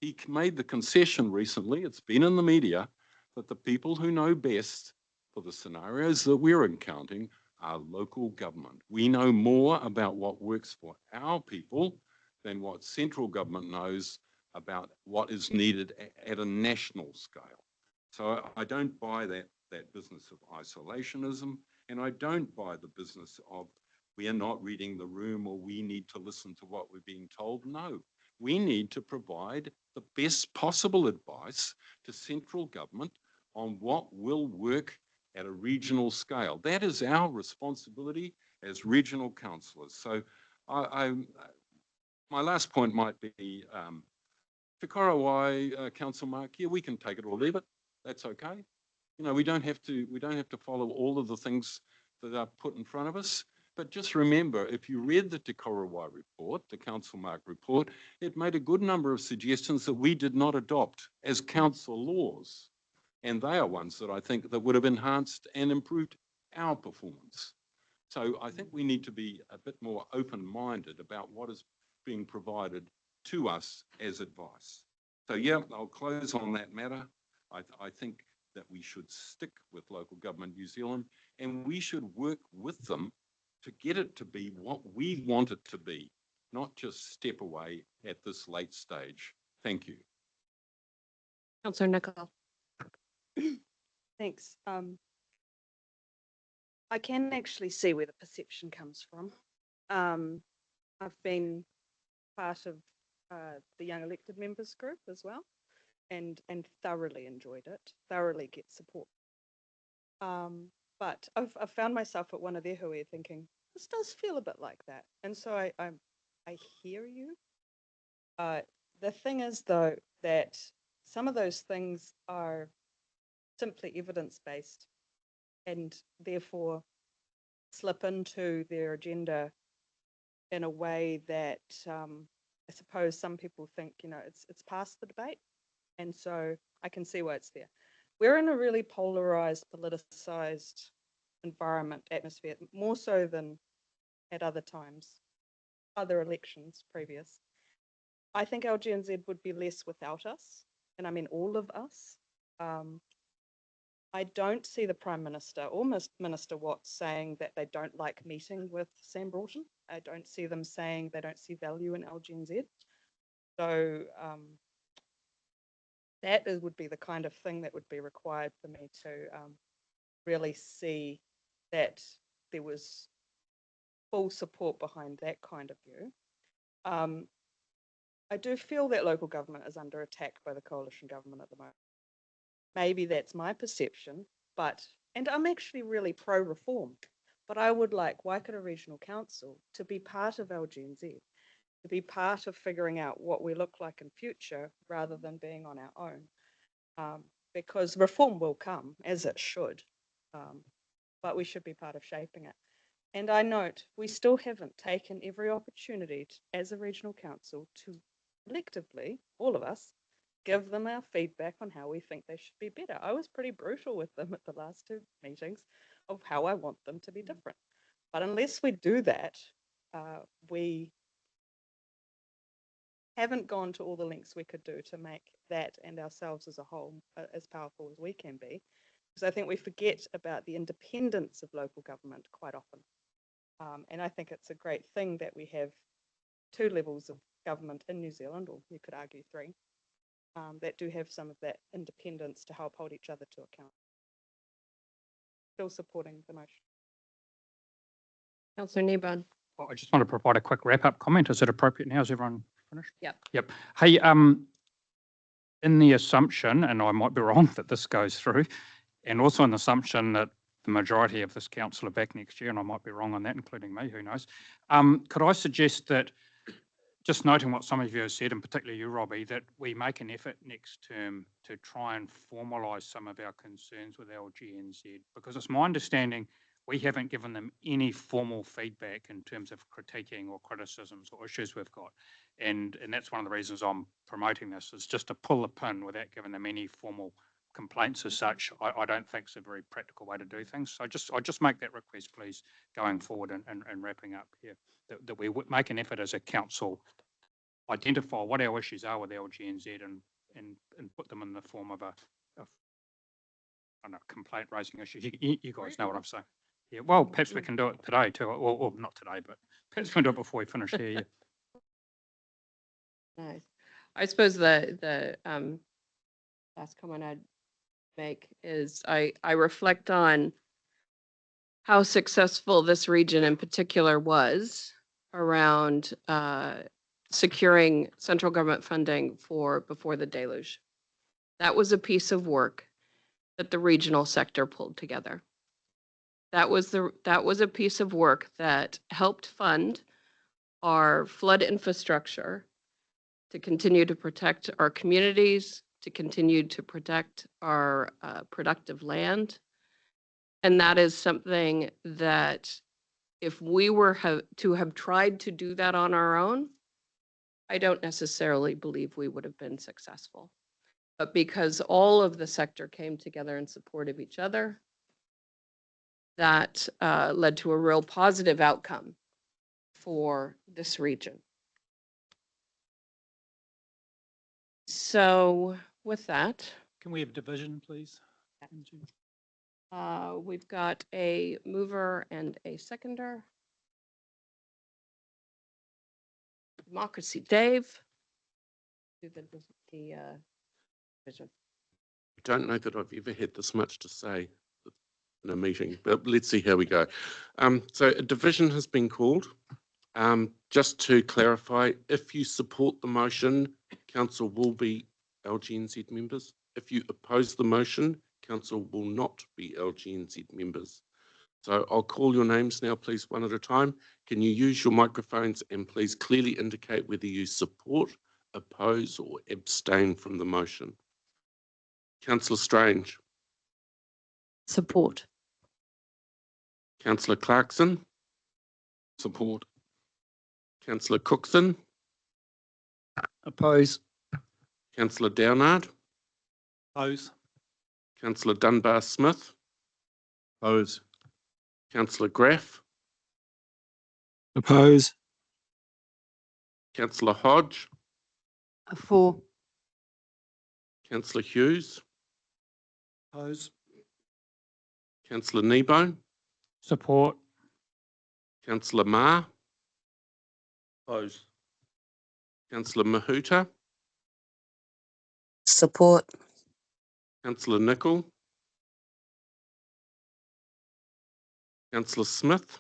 Speaker 9: he made the concession recently, it's been in the media, that the people who know best for the scenarios that we're encountering are local government. We know more about what works for our people than what central government knows about what is needed at a national scale. So I don't buy that business of isolationism, and I don't buy the business of we are not reading the room or we need to listen to what we're being told. No, we need to provide the best possible advice to central government on what will work at a regional scale. That is our responsibility as regional councillors. So my last point might be, Te Korowai, Council Mark, yeah, we can take it or leave it. That's okay. You know, we don't have to follow all of the things that are put in front of us. But just remember, if you read the Te Korowai report, the Council Mark report, it made a good number of suggestions that we did not adopt as council laws. And they are ones that I think that would have enhanced and improved our performance. So I think we need to be a bit more open-minded about what is being provided to us as advice. So yeah, I'll close on that matter. I think that we should stick with local government New Zealand, and we should work with them to get it to be what we want it to be, not just step away at this late stage. Thank you.
Speaker 1: Councillor Nicol.
Speaker 13: Thanks. I can actually see where the perception comes from. I've been part of the Young Elected Members group as well, and thoroughly enjoyed it, thoroughly get support. But I've found myself at one of their hui thinking, this does feel a bit like that. And so I hear you. The thing is, though, that some of those things are simply evidence-based and therefore slip into their agenda in a way that I suppose some people think, you know, it's past the debate. And so I can see why it's there. We're in a really polarized, politicized environment, atmosphere, more so than at other times, other elections previous. I think LGNZ would be less without us, and I mean all of us. I don't see the Prime Minister or Minister Watts saying that they don't like meeting with Sam Broughton. I don't see them saying they don't see value in LGNZ. So that would be the kind of thing that would be required for me to really see that there was full support behind that kind of view. I do feel that local government is under attack by the coalition government at the moment. Maybe that's my perception, and I'm actually really pro-reform, but I would like Waikato Regional Council to be part of LGNZ, to be part of figuring out what we look like in future rather than being on our own, because reform will come, as it should, but we should be part of shaping it. And I note we still haven't taken every opportunity as a regional council to collectively, all of us, give them our feedback on how we think they should be better. I was pretty brutal with them at the last 2 meetings of how I want them to be different. But unless we do that, we haven't gone to all the lengths we could do to make that and ourselves as a whole as powerful as we can be. Because I think we forget about the independence of local government quite often. And I think it's a great thing that we have 2 levels of government in New Zealand, or you could argue 3, that do have some of that independence to help hold each other to account. Still supporting the motion.
Speaker 1: Councillor Kneebone.
Speaker 4: Well, I just want to provide a quick wrap-up comment. Is it appropriate now? Is everyone finished?
Speaker 1: Yep.
Speaker 4: Yep. Hey, in the assumption, and I might be wrong, that this goes through, and also in the assumption that the majority of this council are back next year, and I might be wrong on that, including me, who knows. Could I suggest that, just noting what some of you have said, and particularly you, Robbie, that we make an effort next term to try and formalise some of our concerns with LGNZ, because it's my understanding we haven't given them any formal feedback in terms of critiquing or criticisms or issues we've got. And that's one of the reasons I'm promoting this, is just to pull the pin without giving them any formal complaints as such. I don't think it's a very practical way to do things. So I just make that request, please, going forward and wrapping up here, that we would make an effort as a council, identify what our issues are with LGNZ and put them in the form of a I don't know, complaint raising issue. You guys know what I'm saying. Yeah, well, perhaps we can do it today too, or not today, but perhaps we can do it before we finish here. Yeah.
Speaker 1: Nice. I suppose the last comment I'd make is I reflect on how successful this region in particular was around securing central government funding for Before the Deluge. That was a piece of work that the regional sector pulled together. That was a piece of work that helped fund our flood infrastructure to continue to protect our communities, to continue to protect our productive land. And that is something that if we were to have tried to do that on our own, I don't necessarily believe we would have been successful. But because all of the sector came together in support of each other, that led to a real positive outcome for this region. So with that,
Speaker 14: Can we have division, please?
Speaker 1: we've got a mover and a seconder. Democracy, Dave. Do the division.
Speaker 3: I don't know that I've ever had this much to say in a meeting, but let's see how we go. So a division has been called. Just to clarify, if you support the motion, council will be LGNZ members. If you oppose the motion, council will not be LGNZ members. So I'll call your names now, please, one at a time. Can you use your microphones and please clearly indicate whether you support, oppose or abstain from the motion. Councillor Strange.
Speaker 11: Support.
Speaker 3: Councillor Clarkson.
Speaker 9: Support.
Speaker 3: Councillor Cookson.
Speaker 14: Oppose.
Speaker 3: Councillor Downard.
Speaker 14: Oppose.
Speaker 3: Councillor Dunbar Smith.
Speaker 12: Oppose.
Speaker 3: Councillor Graff.
Speaker 14: Oppose.
Speaker 3: Councillor Hodge.
Speaker 5: For.
Speaker 3: Councillor Hughes.
Speaker 14: Oppose.
Speaker 3: Councillor Kneebone.
Speaker 4: Support.
Speaker 3: Councillor Ma.
Speaker 10: Oppose.
Speaker 3: Councillor Mahuta.
Speaker 7: Support.
Speaker 3: Councillor Nicol. Councillor Smith.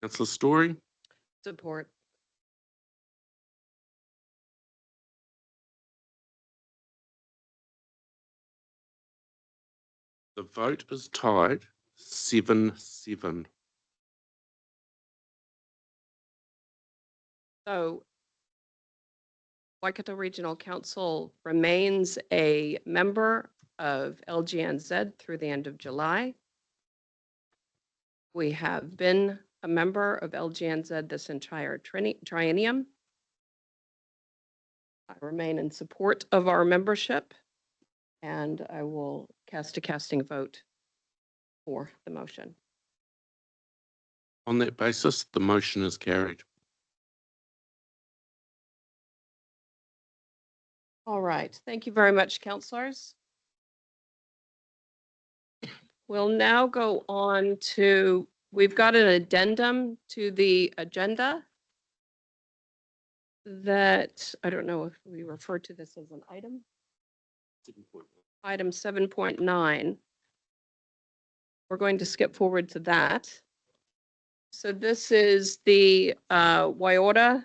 Speaker 3: Councillor Story.
Speaker 1: Support.
Speaker 3: The vote is tied 7-7.
Speaker 1: So Waikato Regional Council remains a member of LGNZ through the end of July. We have been a member of LGNZ this entire triennium. I remain in support of our membership, and I will cast a casting vote for the motion.
Speaker 3: On that basis, the motion is carried.
Speaker 1: All right, thank you very much, councillors. We'll now go on to, we've got an addendum to the agenda that, I don't know if we refer to this as an item. Item 7.9. We're going to skip forward to that. So this is the Waiora.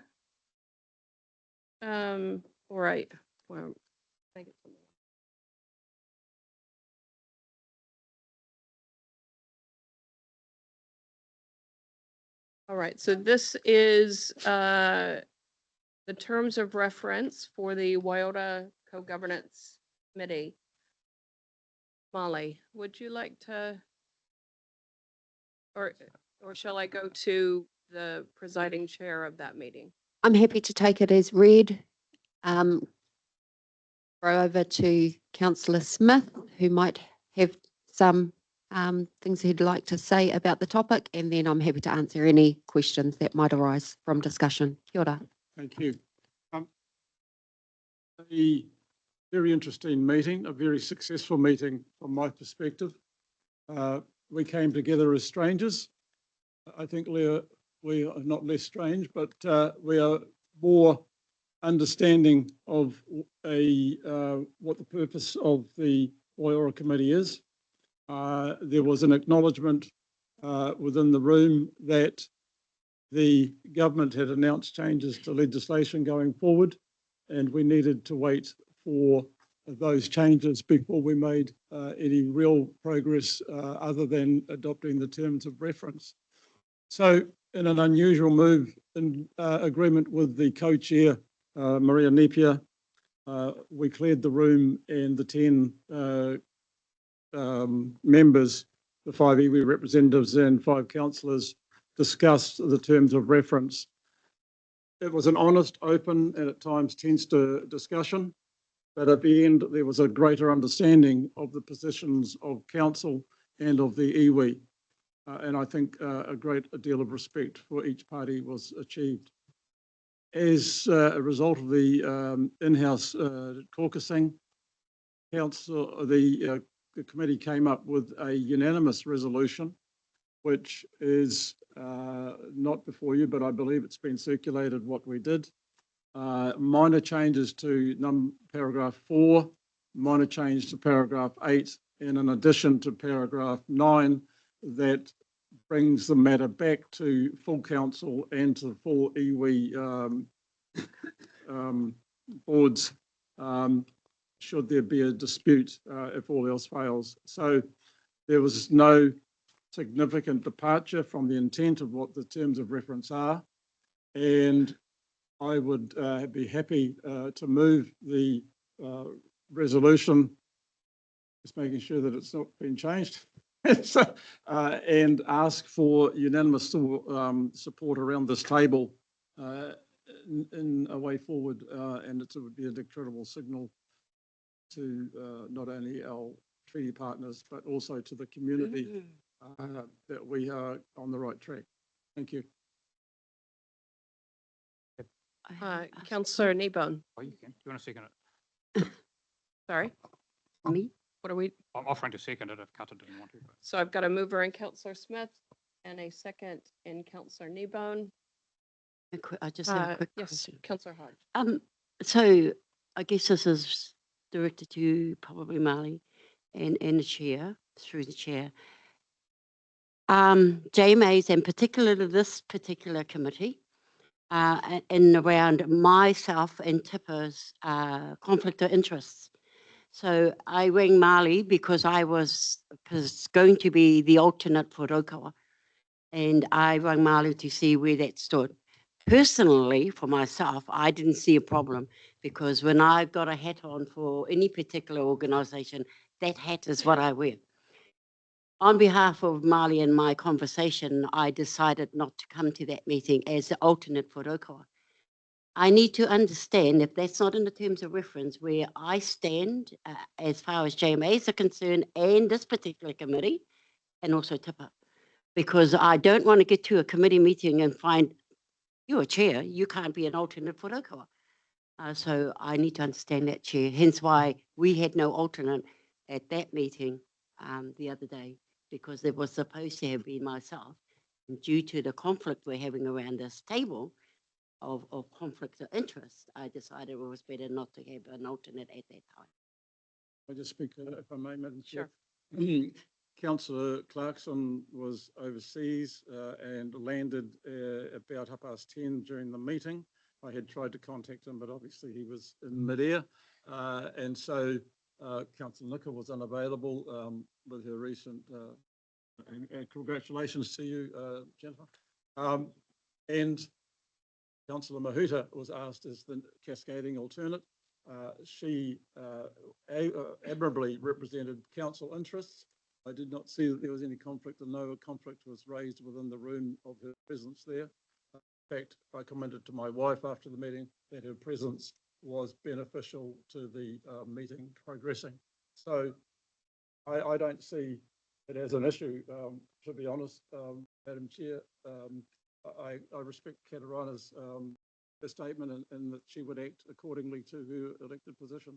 Speaker 1: All right. Well, All right, so this is the terms of reference for the Waiota Co-Governance Committee. Molly, would you like to, or shall I go to the presiding chair of that meeting?
Speaker 5: I'm happy to take it as read. Throw over to Councillor Smith, who might have some things he'd like to say about the topic, and then I'm happy to answer any questions that might arise from discussion. Kia ora.
Speaker 6: Thank you. A very interesting meeting, a very successful meeting from my perspective. We came together as strangers. I think, Leah, we are not less strange, but we are more understanding of what the purpose of the Waiora Committee is. There was an acknowledgement within the room that the government had announced changes to legislation going forward, and we needed to wait for those changes before we made any real progress other than adopting the terms of reference. So in an unusual move, in agreement with the co-chair, Maria Nepia, we cleared the room, and the 10 members, the 5 iwi representatives and 5 councillors, discussed the terms of reference. It was an honest, open, and at times tense discussion, but at the end there was a greater understanding of the positions of council and of the iwi. And I think a great deal of respect for each party was achieved. As a result of the in-house caucusing, the committee came up with a unanimous resolution, which is not before you, but I believe it's been circulated what we did. Minor changes to paragraph 4, minor change to paragraph 8, and an addition to paragraph 9 that brings the matter back to full council and to full iwi boards should there be a dispute if all else fails. So there was no significant departure from the intent of what the terms of reference are, and I would be happy to move the resolution, just making sure that it's not been changed, so, and ask for unanimous support around this table in a way forward, and it would be a credible signal to not only our treaty partners but also to the community that we are on the right track. Thank you.
Speaker 1: Councillor Kneebone.
Speaker 4: Oh, you can. Do you want to second it?
Speaker 1: Sorry,
Speaker 5: Me?
Speaker 1: what are we?
Speaker 4: I'm offering to second it if Kata didn't want to. But.
Speaker 1: So I've got a mover in Councillor Smith and a second in Councillor Kneebone.
Speaker 15: I just have a quick
Speaker 1: Yes,
Speaker 15: question.
Speaker 1: Councillor Hodge.
Speaker 15: So I guess this is directed to probably Marley and the chair, through the chair. JMAs, and particularly this particular committee, in around myself and Tipper's conflict of interests. So I rang Marley because I was going to be the alternate for Raukawa, and I rang Marley to see where that stood. Personally, for myself, I didn't see a problem because when I've got a hat on for any particular organisation, that hat is what I wear. On behalf of Marley and my conversation, I decided not to come to that meeting as the alternate for Raukawa. I need to understand, if that's not in the terms of reference, where I stand as far as JMAs are concerned and this particular committee, and also Tipper, because I don't want to get to a committee meeting and find you're a chair, you can't be an alternate for Raukawa. So I need to understand that, Chair, hence why we had no alternate at that meeting the other day, because there was supposed to have been myself. And due to the conflict we're having around this table of conflict of interest, I decided it was better not to have an alternate at that time.
Speaker 6: I just speak, if I may, Madam Chair.
Speaker 1: Sure.
Speaker 6: Councillor Clarkson was overseas and landed about 10:30 during the meeting. I had tried to contact him, but obviously he was in midair. And so Councillor Nicker was unavailable with her recent, and congratulations to you, gentlemen. And Councillor Mahuta was asked as the cascading alternate. She admirably represented council interests. I did not see that there was any conflict, and no conflict was raised within the room of her presence there. In fact, I commented to my wife after the meeting that her presence was beneficial to the meeting progressing. So I don't see it as an issue, to be honest, Madam Chair. I respect Katarana's statement and that she would act accordingly to her elected position.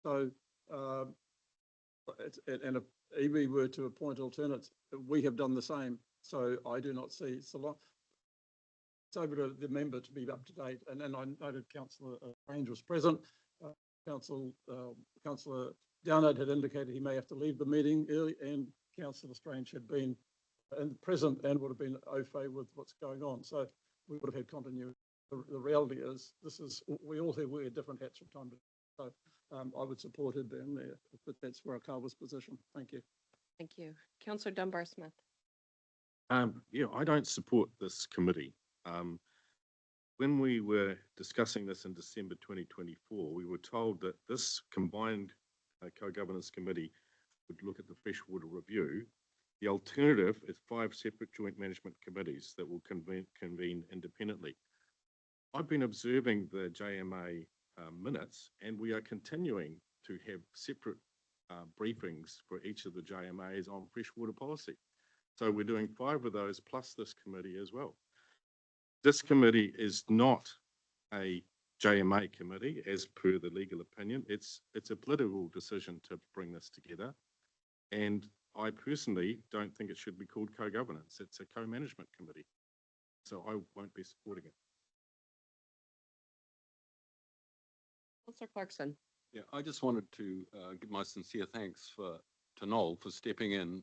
Speaker 6: So, and if EB were to appoint alternates, we have done the same. So I do not see, so long, it's over to the member to be up to date. And then I noted Councillor Range was present. Councillor Downard had indicated he may have to leave the meeting early, and Councillor Strange had been present and would have been au fait with what's going on. So we would have had continuity. The reality is, we all have wear different hats from time to time. So I would support it being there, but that's Furukawa's position. Thank you.
Speaker 1: Thank you. Councillor Dunbar-Smith.
Speaker 12: Yeah, I don't support this committee. When we were discussing this in December 2024, we were told that this combined co-governance committee would look at the freshwater review. The alternative is 5 separate joint management committees that will convene independently. I've been observing the JMA minutes, and we are continuing to have separate briefings for each of the JMAs on freshwater policy. So we're doing 5 of those plus this committee as well. This committee is not a JMA committee as per the legal opinion. It's a political decision to bring this together. And I personally don't think it should be called co-governance. It's a co-management committee. So I won't be supporting it.
Speaker 1: Councillor Clarkson.
Speaker 9: Yeah, I just wanted to give my sincere thanks to Noel for stepping in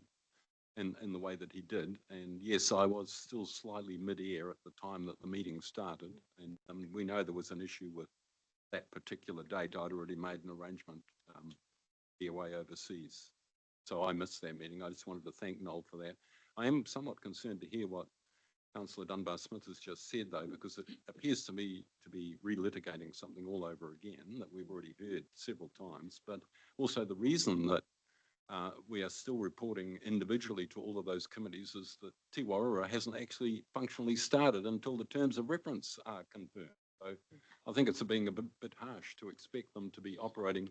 Speaker 9: the way that he did. And yes, I was still slightly mid-air at the time that the meeting started. And we know there was an issue with that particular date. I'd already made an arrangement to be away overseas. So I missed that meeting. I just wanted to thank Noel for that. I am somewhat concerned to hear what Councillor Dunbar-Smith has just said, though, because it appears to me to be relitigating something all over again that we've already heard several times. But also the reason that we are still reporting individually to all of those committees is that Te Wairua hasn't actually functionally started until the terms of reference are confirmed. So I think it's being a bit harsh to expect them to be operating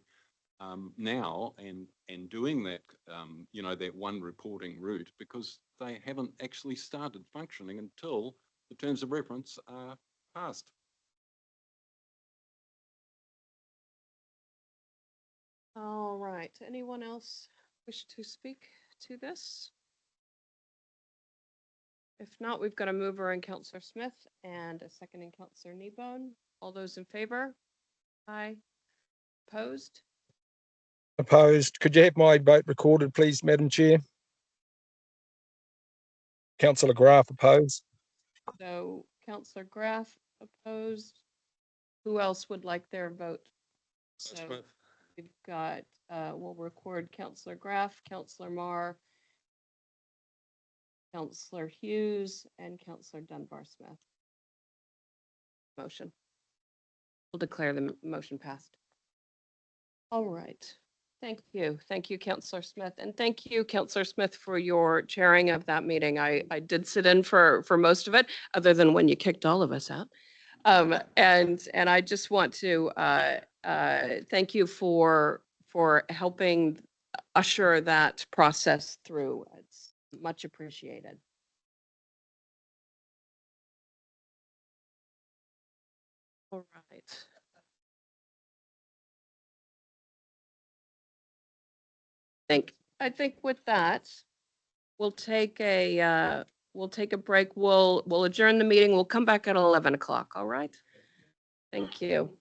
Speaker 9: now and doing that, you know, that one reporting route, because they haven't actually started functioning until the terms of reference are passed.
Speaker 1: All right. Anyone else wish to speak to this? If not, we've got a mover in Councillor Smith and a second in Councillor Kneebone. All those in favor? Aye. Opposed?
Speaker 16: Opposed. Could you have my vote recorded, please, Madam Chair? Councillor Graf opposed.
Speaker 1: So Councillor Graf opposed. Who else would like their vote? So we've got, we'll record Councillor Graf, Councillor Marr, Councillor Hughes, and Councillor Dunbar-Smith. Motion. We'll declare the motion passed. All right. Thank you. Thank you, Councillor Smith. And thank you, Councillor Smith, for your chairing of that meeting. I did sit in for most of it, other than when you kicked all of us out. And I just want to thank you for helping usher that process through. It's much appreciated. All right. I think with that, we'll take a break. We'll adjourn the meeting. We'll come back at 11 o'clock. All right. Thank you.